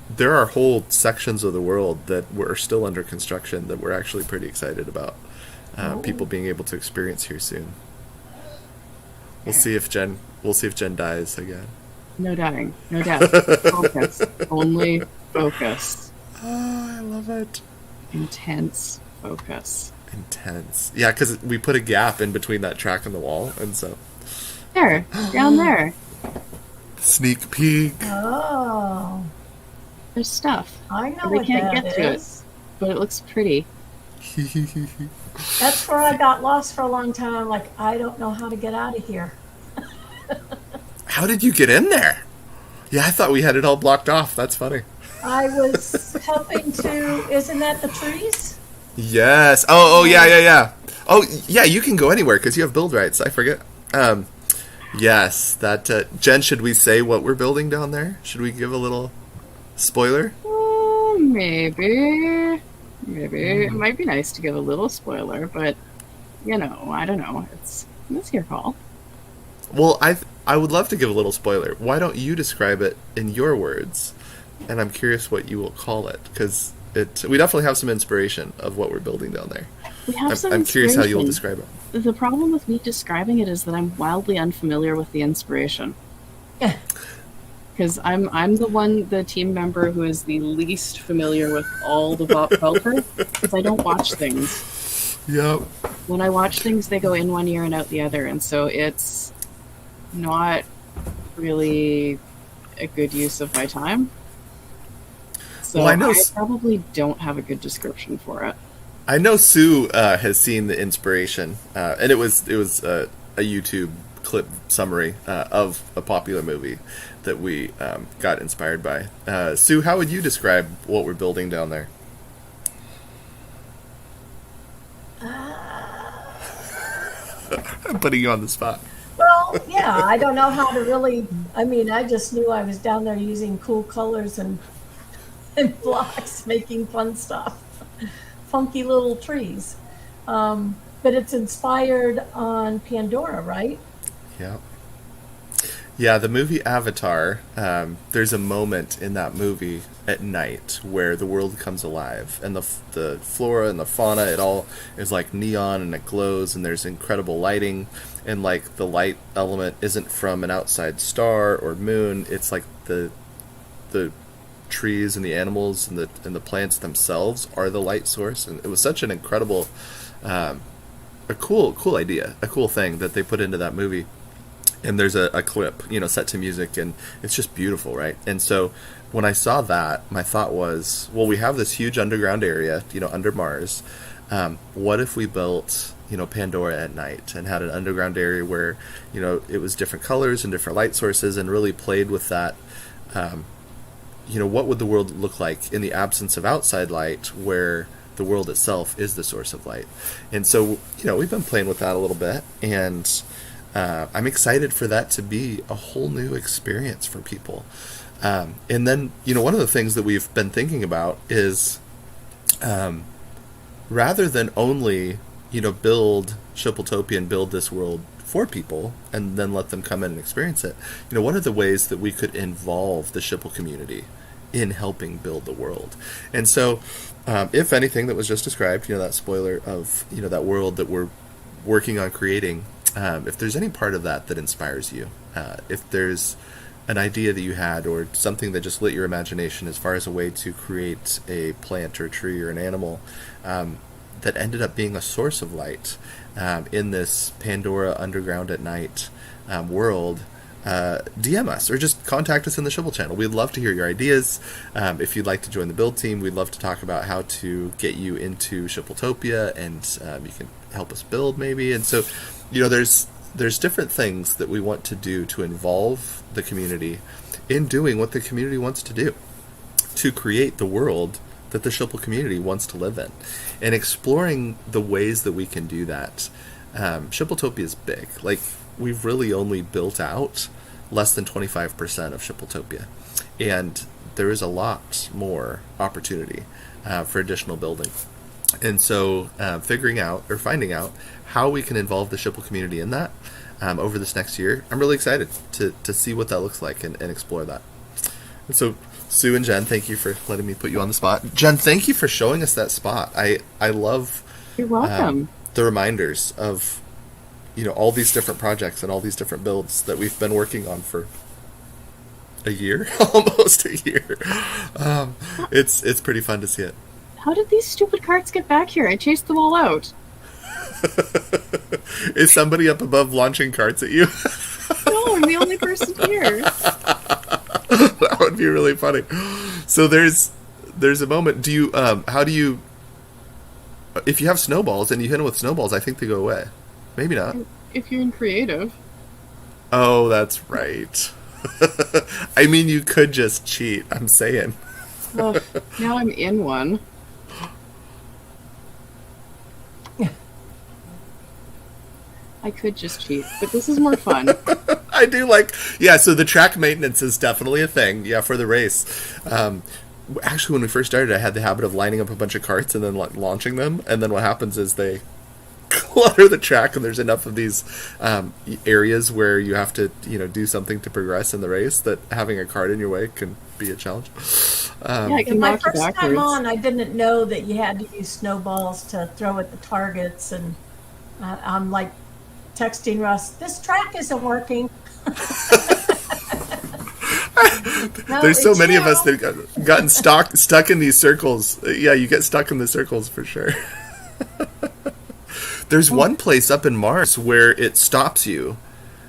there are whole sections of the world that were still under construction that we're actually pretty excited about. People being able to experience here soon. We'll see if Jen dies again. No dying. No death. Focus. Only focus. Oh, I love it. Intense focus. Intense. Yeah, because we put a gap in between that track and the wall, and so There. Down there. sneak peek. Oh, There's stuff. I know They what can't that get to it. is. But it looks pretty. That's where I got lost for a long time. I'm like, I don't know how to get out of here. How did you get in there? Yeah, I thought we had it all blocked off. That's funny. I was helping to. Isn't that the trees? Yes. Oh, yeah. Oh, yeah, you can go anywhere because you have build rights. I forget. Yes, that... Jen, should we say what we're building down there? Should we give a little spoiler? Maybe. It might be nice to give a little spoiler, but, I don't know. It's your call. Well, I would love to give a little spoiler. Why don't you describe it in your words? And I'm curious what you will call it, because we definitely have some inspiration of what we're building down there. We have some I'm curious how you'll inspiration. describe it. The problem with me describing it is that I'm wildly unfamiliar with the inspiration. Yeah. Because I'm the team member who is the least familiar with all the pop culture, because I don't watch things. Yep. When I watch things, they go in one ear and out the other, and so it's not really a good use of my time. So Well, I know I probably don't have a good description for it. I know Sue has seen the inspiration, and it was a YouTube clip summary of a popular movie that we got inspired by. Sue, how would you describe what we're building down there? I'm putting you on the spot. Well, yeah, I don't know how to really. I mean, I just knew I was down there using cool colors and blocks, making fun stuff, funky little trees. But it's inspired on Pandora, right? Yeah. Yeah, the movie Avatar, there's a moment in that movie at night where the world comes alive, and the flora and the fauna, it all is like neon and it glows, and there's incredible lighting, and like the light element isn't from an outside star or moon, it's like the trees and the animals and the plants themselves are the light source, and it was such an incredible, a cool idea, a cool thing that they put into that movie. And there's a clip, set to music, and it's just beautiful, right? And so when I saw that, my thought was, well, we have this huge underground area, under Mars. What if we built, Pandora at night and had an underground area where, it was different colors and different light sources and really played with that, what would the world look like in the absence of outside light where the world itself is the source of light? And so, we've been playing with that a little bit, and I'm excited for that to be a whole new experience for people. And then, one of the things that we've been thinking about is rather than only, build Shippletopia and build this world for people and then let them come in and experience it, what are the ways that we could involve the Shipple community in helping build the world. And so, if anything that was just described, that spoiler of that world that we're working on creating, if there's any part of that that inspires you, if there's an idea that you had or something that just lit your imagination as far as a way to create a plant or a tree or an animal that ended up being a source of light in this Pandora underground at night world, DM us or just contact us in the Shipple channel. We'd love to hear your ideas. If you'd like to join the build team, we'd love to talk about how to get you into Shippletopia, and you can help us build maybe. And so, there's different things that we want to do to involve the community in doing what the community wants to do, to create the world that the Shipple community wants to live in, and exploring the ways that we can do that. Shippletopia is big. Like, we've really only built out less than 25% of Shippletopia, and there is a lot more opportunity for additional building. And so finding out how we can involve the Shipple community in that over this next year, I'm really excited to see what that looks like and explore that. And so, Sue and Jen, thank you for letting me put you on the spot. Jen, thank you for showing us that spot. I love You're welcome. The reminders of all these different projects and all these different builds that we've been working on for a year, almost a year. It's pretty fun to see it. How did these stupid carts get back here? I chased them all out. Is somebody up above launching carts at you? No, I'm the only person here. That would be really funny. So there's a moment. Do you how do you, if you have snowballs and you hit them with snowballs, I think they go away. Maybe not. If you're in creative. Oh, that's right. I mean, you could just cheat. I'm saying. Well, now I'm in one. I could just cheat, but this is more fun. I do so the track maintenance is definitely a thing, for the race. Actually, when we first started, I had the habit of lining up a bunch of carts and then launching them, and then what happens is they clutter the track, and there's enough of these areas where you have to do something to progress in the race that having a cart in your way can be a challenge. My first time on, I didn't know that you had to use snowballs to throw at the targets, and I'm like texting Russ, this track isn't working. There's so many of us that gotten stuck in these circles. Yeah, you get stuck in the circles for sure. There's one place up in Mars where it stops you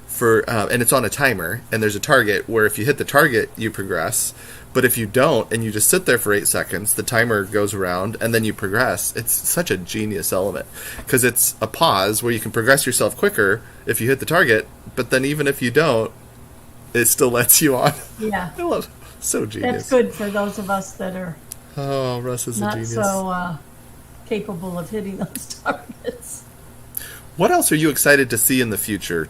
for, and it's on a timer, and there's a target where if you hit the target, you progress. But if you don't, and you just sit there for 8 seconds, the timer goes around, and then you progress. It's such a genius element, because it's a pause where you can progress yourself quicker if you hit the target, but then even if you don't, it still lets you on. Yeah. I love it. So genius. That's good for those of us that are Russ is a genius. not so capable of hitting those targets. What else are you excited to see in the future,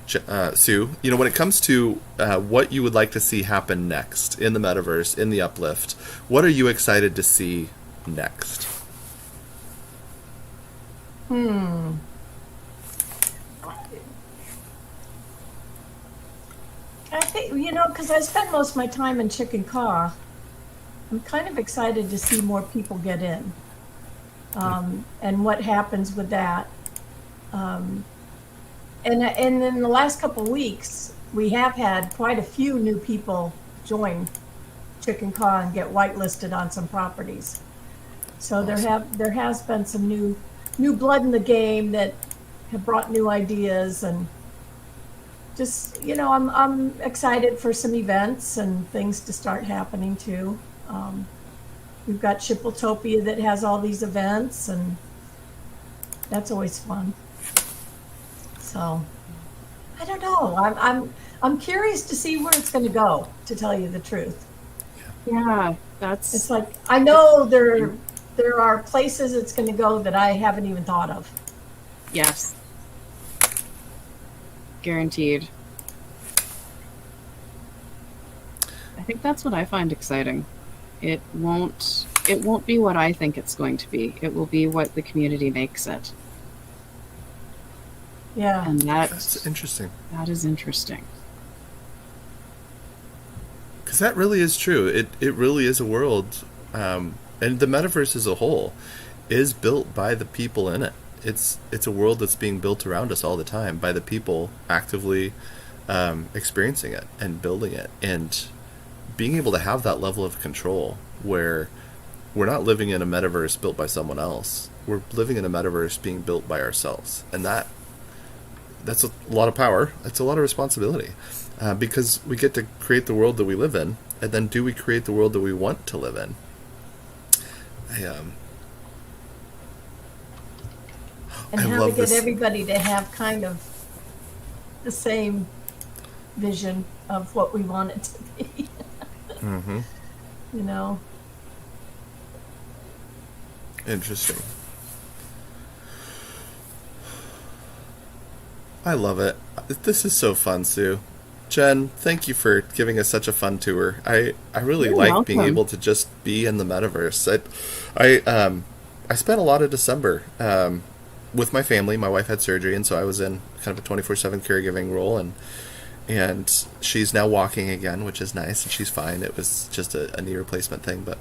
Sue? When it comes to what you would like to see happen next in the metaverse, in the uplift, what are you excited to see next? I think, because I spend most of my time in Chicken Car, I'm kind of excited to see more people get in, and what happens with that. And in the last couple of weeks, we have had quite a few new people join Chicken Car and get whitelisted on some properties. So Awesome. there has been some new blood in the game that have brought new ideas, and just I'm excited for some events and things to start happening too. We've got Shippletopia that has all these events, and that's always fun. So, I don't know. I'm curious to see where it's going to go, to tell you the truth. Yeah, It's like, I know there are places it's going to go that I haven't even thought of. Yes. Guaranteed. I think that's what I find exciting. It won't be what I think it's going to be. It will be what the community makes it. Yeah. And That's interesting. That is interesting. Because Because that really is true. It really is a world, and the metaverse as a whole is built by the people in it. It's a world that's being built around us all the time by the people actively experiencing it and building it, and being able to have that level of control where we're not living in a metaverse built by someone else. We're living in a metaverse being built by ourselves, and that's a lot of power. It's a lot of responsibility, because we get to create the world that we live in, and then do we create the world that we want to live in? And I how to love get this. everybody to have kind of the same vision of what we want it to be. Mm-hmm. You know? Interesting. I love it. This is so fun, Sue. Jen, thank you for giving us such a fun tour. I really You're like being welcome. able to just be in the metaverse. I spent a lot of December with my family. My wife had surgery, and so I was in kind of a 24/7 caregiving role, and she's now walking again, which is nice, and she's fine. It was just a knee replacement thing, but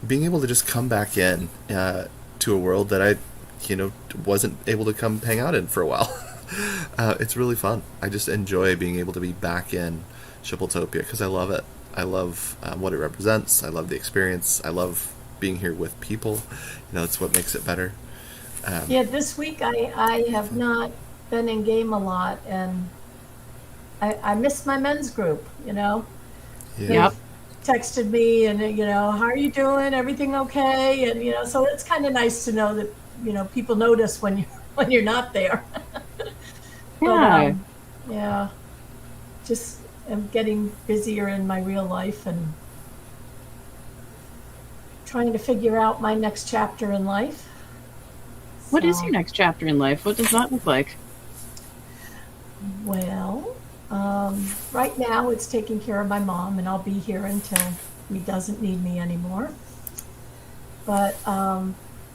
being able to just come back in to a world that I wasn't able to come hang out in for a while. It's really fun. I just enjoy being able to be back in Shippletopia because I love it. I love what it represents. I love the experience. I love being here with people. It's what makes it better. Yeah, this week I have not been in game a lot, and I missed my men's group, Yeah. Yep. texted me and, how are you doing? Everything okay? And, so it's kind of nice to know that, people notice when when you're not there. Yeah. But, yeah, just am getting busier in my real life and trying to figure out my next chapter in life. What is So, your next chapter in life? What does that look like? Well, right now it's taking care of my mom, and I'll be here until he doesn't need me anymore. But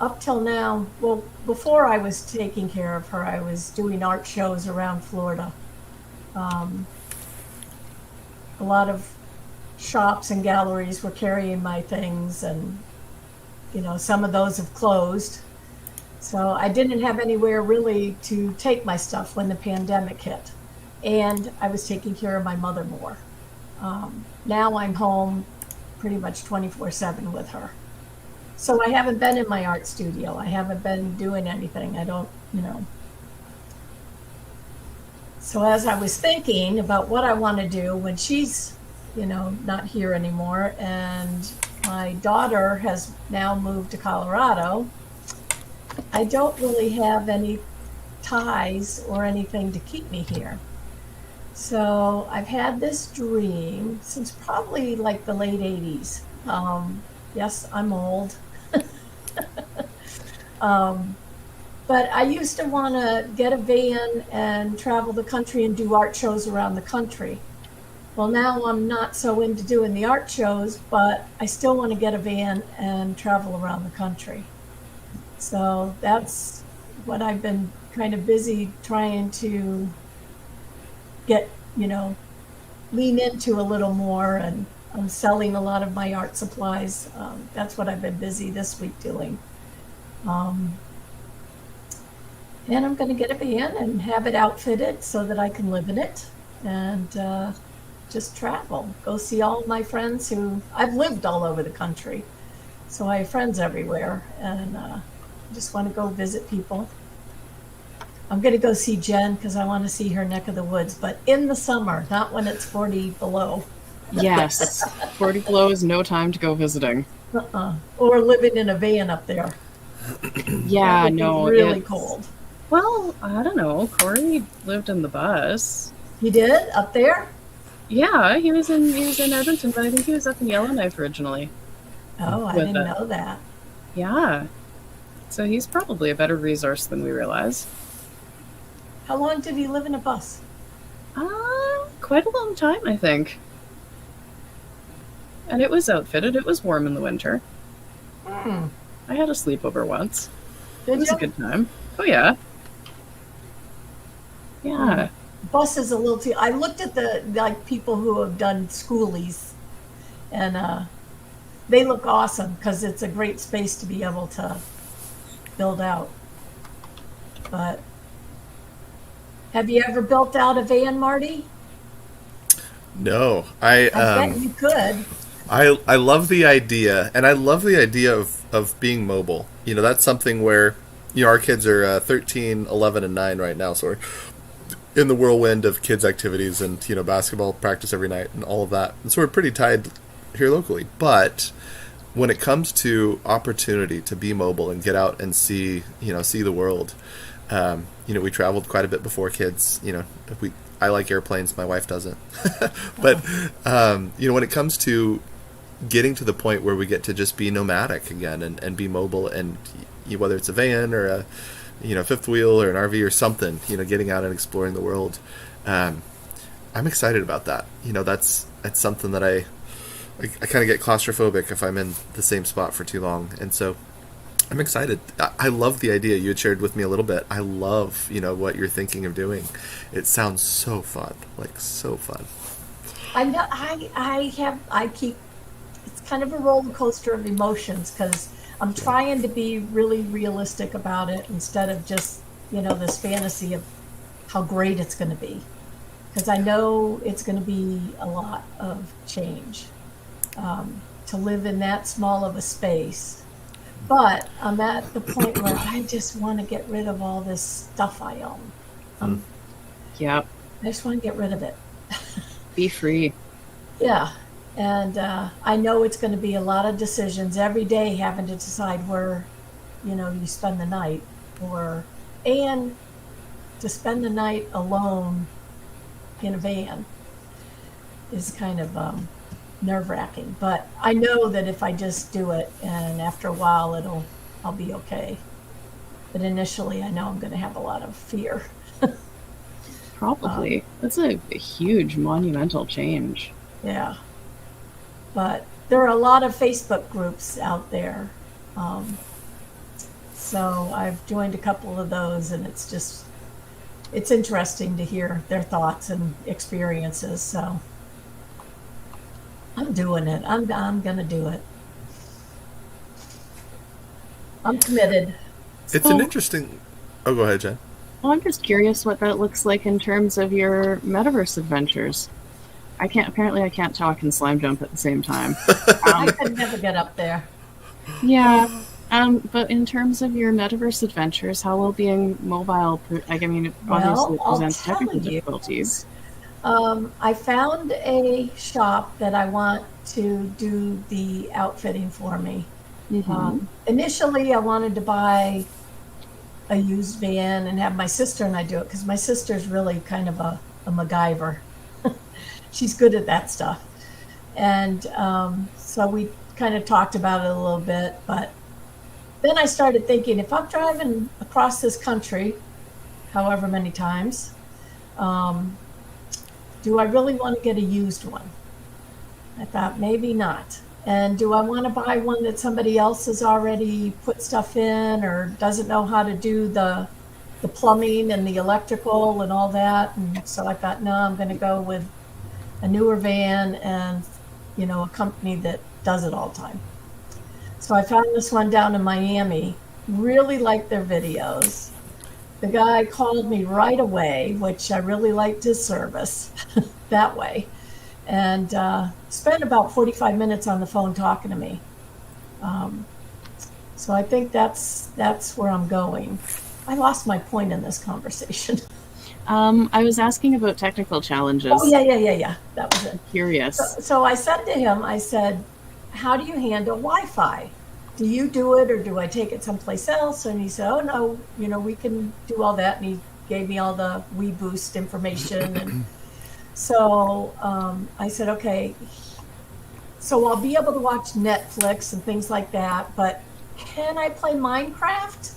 up till now, well, before I was taking care of her, I was doing art shows around Florida. Um, a lot of shops and galleries were carrying my things, and some of those have closed. So I didn't have anywhere really to take my stuff when the pandemic hit, and I was taking care of my mother more. Now I'm home pretty much 24/7 with her. So I haven't been in my art studio. I haven't been doing anything. I don't. So as I was thinking about what I want to do when she's, not here anymore, and my daughter has now moved to Colorado, I don't really have any ties or anything to keep me here. So I've had this dream since probably like the late 80s. Yes, I'm old. But I used to want to get a van and travel the country and do art shows around the country. Well, now I'm not so into doing the art shows, but I still want to get a van and travel around the country. So that's what I've been kind of busy trying to get, lean into a little more. And I'm selling a lot of my art supplies. That's what I've been busy this week doing. And I'm going to get a van and have it outfitted so that I can live in it and just travel, go see all of my friends who I've lived all over the country. So I have friends everywhere, and just want to go visit people. I'm going to go see Jen because I want to see her neck of the woods, but in the summer, not when it's 40 below. Yes. 40 below is no time to go visiting. Or living in a van up there. Yeah, That would be no. really it's- cold. Well, I don't know. Corey lived in the bus. You did up there? Yeah, he was in Edmonton, but I think he was up in Yellowknife originally. Oh, I With didn't it. know that. Yeah. So he's probably a better resource than we realize. How long did he live in a bus? Quite a long time, I think. And it was outfitted. It was warm in the winter. Hmm. I had a sleepover once. It Did was you? a good time. Oh, yeah. Yeah. bus is a little too. I looked at the like people who have done schoolies, and they look awesome because it's a great space to be able to build out. But have you ever built out a van, Marty? No, I bet you could. I love the idea, and I love the idea of being mobile. You know, that's something where, you know, our kids are 13, 11, and 9 right now, so we're in the whirlwind of kids' activities and, you know, basketball practice every night and all of that. And so we're pretty tied here locally. But when it comes to opportunity to be mobile and get out and see, you know, see the world, you know, we traveled quite a bit before kids. You know, I like airplanes, my wife doesn't. But, you know, when it comes to getting to the point where we get to just be nomadic again and be mobile, and whether it's a van or a, you know, fifth wheel or an RV or something, you know, getting out and exploring the world, I'm excited about that. You know, that's something that I kind of get claustrophobic if I'm in the same spot for too long, and so I'm excited. I love the idea you had shared with me a little bit. I love, you know, what you're thinking of doing. It sounds so fun, like so fun. I know. I keep. It's kind of a roller coaster of emotions because I'm trying to be really realistic about it instead of just, you know, this fantasy of how great it's going to be. Because I know it's going to be a lot of change to live in that small of a space. But I'm at the point where I just want to get rid of all this stuff I own. Yep. I just want to get rid of it. Be free. Yeah. And I know it's going to be a lot of decisions every day, having to decide where, you know, you spend the night, and to spend the night alone in a van is kind of nerve-wracking. But I know that if I just do it, and after a while, I'll be okay. But initially, I know I'm going to have a lot of fear. Probably. That's a huge, monumental change. Yeah. But there are a lot of Facebook groups out there. So I've joined a couple of those, and it's interesting to hear their thoughts and experiences. So I'm doing it. I'm going to do it. I'm committed. It's an interesting... Oh, go ahead, Jen. Well, I'm just curious what that looks like in terms of your metaverse adventures. I can't talk and slime jump at the same time. I could never get up there. Yeah. But in terms of your metaverse adventures, how will being mobile, obviously it presents technical difficulties. I found a shop that I want to do the outfitting for me. Mm-hmm. Initially, I wanted to buy a used van and have my sister and I do it because my sister's really kind of a MacGyver. She's good at that stuff. And so we kind of talked about it a little bit. But then I started thinking, if I'm driving across this country, however many times, do I really want to get a used one? I thought maybe not. And do I want to buy one that somebody else has already put stuff in or doesn't know how to do the plumbing and the electrical and all that? And so I thought, no, I'm going to go with a newer van and, you know, a company that does it all the time. So I found this one down in Miami, really liked their videos. The guy called me right away, which I really liked his service that way, and spent about 45 minutes on the phone talking to me. So I think that's where I'm going. I lost my point in this conversation. I was asking about technical challenges. Oh, yeah. That was it. Curious. So I said to him, I said, how do you handle Wi-Fi? Do you do it or do I take it someplace else? And he said, oh, no, you know, we can do all that. And he gave me all the WeBoost information. And so I said, okay, so I'll be able to watch Netflix and things like that, but can I play Minecraft?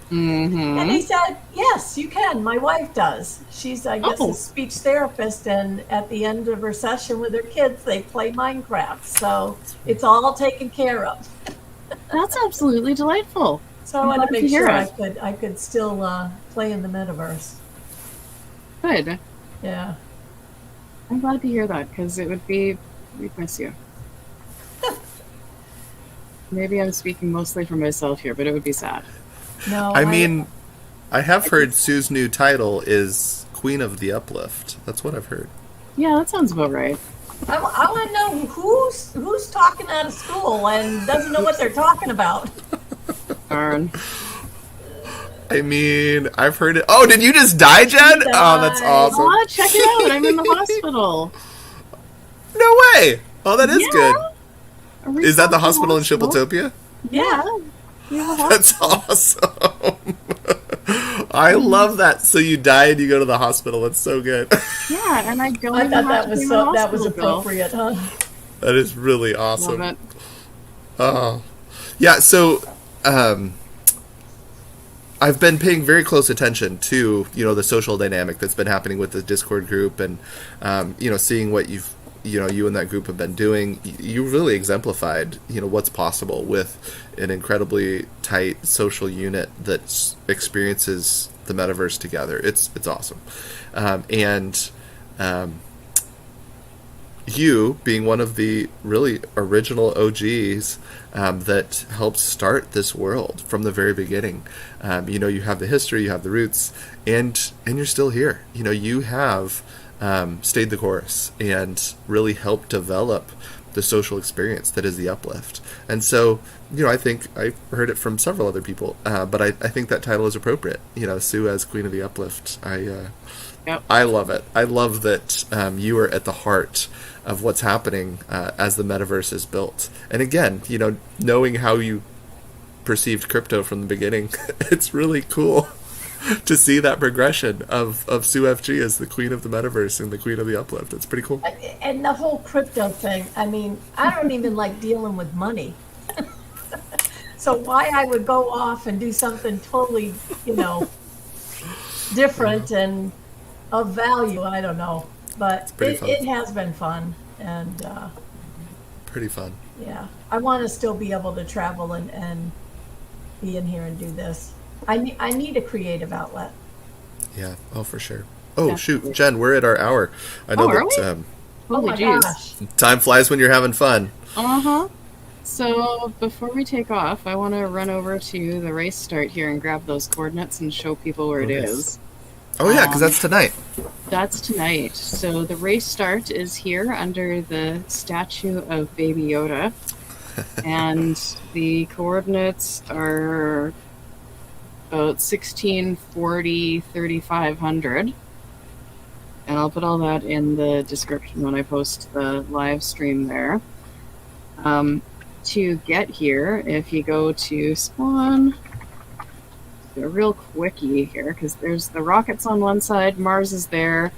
Mm-hmm. And he said, yes, you can. My wife does. She's, I guess, a speech therapist, and at the end of her session with her kids, they play Minecraft. So it's all taken care of. That's absolutely delightful. So I wanted to make sure I could still play in the metaverse. Good. Yeah. I'm glad to hear that because we'd miss you. Maybe I'm speaking mostly for myself here, but it would be sad. No, I mean, I have I heard think- Sue's new title is Queen of the Uplift. That's what I've heard. Yeah, that sounds about right. I want to know who's talking out of school and doesn't know what they're talking about. Darn. I mean, I've heard it. Oh, did you just die, Jen? He Oh, that's died. awesome. Oh, check it out. I'm in the hospital. No way. Oh, that is Yeah. good. Are we Is that the still hospital in Shippletopia? Yeah. We have a That's awesome. I love that. So you die and you go to the hospital. That's so good. Yeah, and I don't I even thought have that to was pay my that was hospital bill. appropriate, huh? That is really awesome. Love it. Oh, yeah. So, I've been paying very close attention to the social dynamic that's been happening with the Discord group, and seeing what you and that group have been doing. You really exemplified what's possible with an incredibly tight social unit that experiences the metaverse together. It's awesome, and you being one of the really original OGs that helped start this world from the very beginning. You have the history, you have the roots, and you're still here. You have stayed the course and really helped develop the social experience that is the Uplift. And so, I think I've heard it from several other people, but I think that title is appropriate. Sue as Queen of the Uplift. Yep. I love it. I love that you are at the heart of what's happening as the metaverse is built. And again, knowing how you perceived crypto from the beginning, it's really cool to see that progression of Sue FG as the queen of the metaverse and the queen of the Uplift. It's pretty cool. And the whole crypto thing, I mean, I don't even like dealing with money. So why I would go off and do something totally, different and of value, I don't know. But pretty fun. it has been fun. And Pretty fun. yeah, I want to still be able to travel and be in here and do this. I need a creative outlet. Yeah. Oh, for sure. Oh, Definitely. shoot. Jen, we're at our hour. I know are that Oh Holy my jeez. gosh. time flies when you're having fun. Uh-huh. So before we take off, I want to run over to the race start here and grab those coordinates and show people where it Nice. is. Oh, yeah, because that's tonight. That's tonight. So the race start is here under the statue of Baby Yoda. And the coordinates are about 1640, 3500. And I'll put all that in the description when I post the live stream there. To get here, if you go to spawn, a real quickie here, because there's the rockets on one side, Mars is there.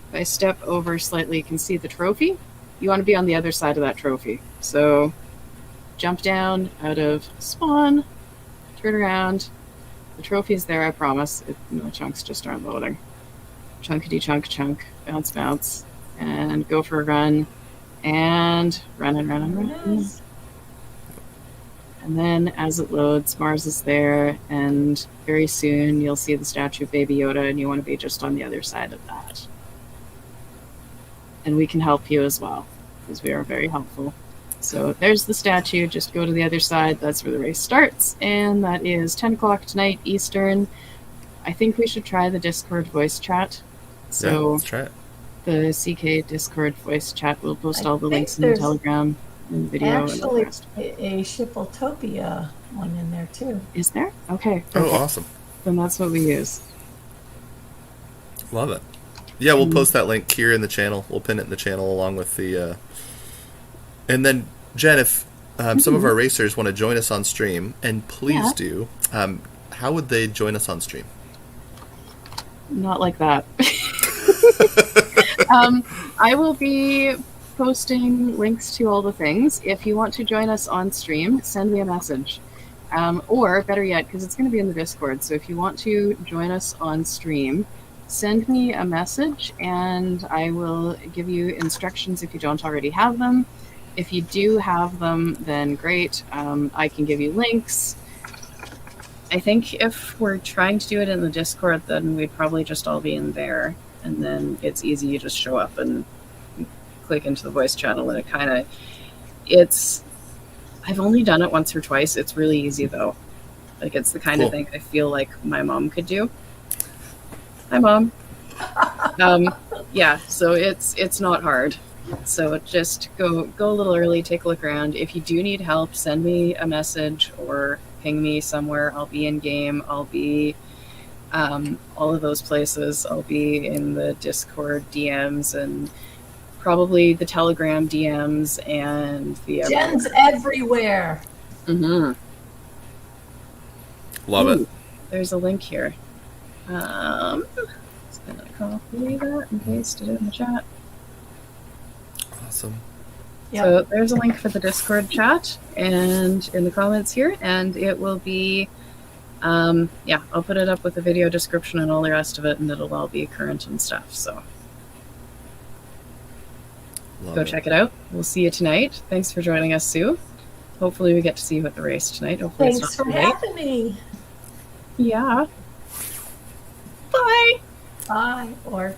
If I step over slightly, you can see the trophy. You want to be on the other side of that trophy. So jump down out of spawn, turn around. The trophy's there, I promise. The chunks just aren't loading. Chunkity chunk chunk, bounce bounce, and go for a run, and run and run and run. Yes. And then as it loads, Mars is there, and very soon you'll see the statue of Baby Yoda, and you want to be just on the other side of that. And we can help you as well, because we are very helpful. So there's the statue, just go to the other side, that's where the race starts, and that is 10 o'clock tonight Eastern. I think we should try the Discord voice chat. Yeah, So let's try it. the CK Discord voice chat, we'll post I all the think links in the there's Telegram and video and all the Actually, rest. a Shippletopia one in there too. Is there? Okay. Oh, perfect. awesome. Then that's what we use. Love it. Yeah, we'll post that link here in the channel. We'll pin it in the channel along with the... And then, Jen, if some of our racers want to join us on stream, and please Yeah. do, how would they join us on stream? Not like that. I will be posting links to all the things. If you want to join us on stream, send me a message. Or, better yet, because it's going to be in the Discord, so if you want to join us on stream, send me a message and I will give you instructions if you don't already have them. If you do have them, then great. I can give you links. I think if we're trying to do it in the Discord, then we'd probably just all be in there. and then it's easy. You just show up and click into the voice channel, and I've only done it once or twice. It's really easy though. Like, it's the kind of thing I feel like my mom could do. Hi, Mom. Yeah, so it's not hard. So just go a little early, take a look around. If you do need help, send me a message or ping me somewhere. I'll be in game. I'll be all of those places. I'll be in the Discord DMs and probably the Telegram DMs and the Jen's everywhere. Mm-hmm. Love it. There's a link here. Just gonna copy that and paste it in the chat. Awesome. Yep. So there's a link for the Discord chat and in the comments here, and it will be, I'll put it up with the video description and all the rest of it, and it'll all be current and stuff. So go check it out. We'll see you tonight. Thanks for joining us, Sue. Hopefully we get to see you at the race tonight. Hopefully Thanks for having me. Yeah. Bye. Bye. Or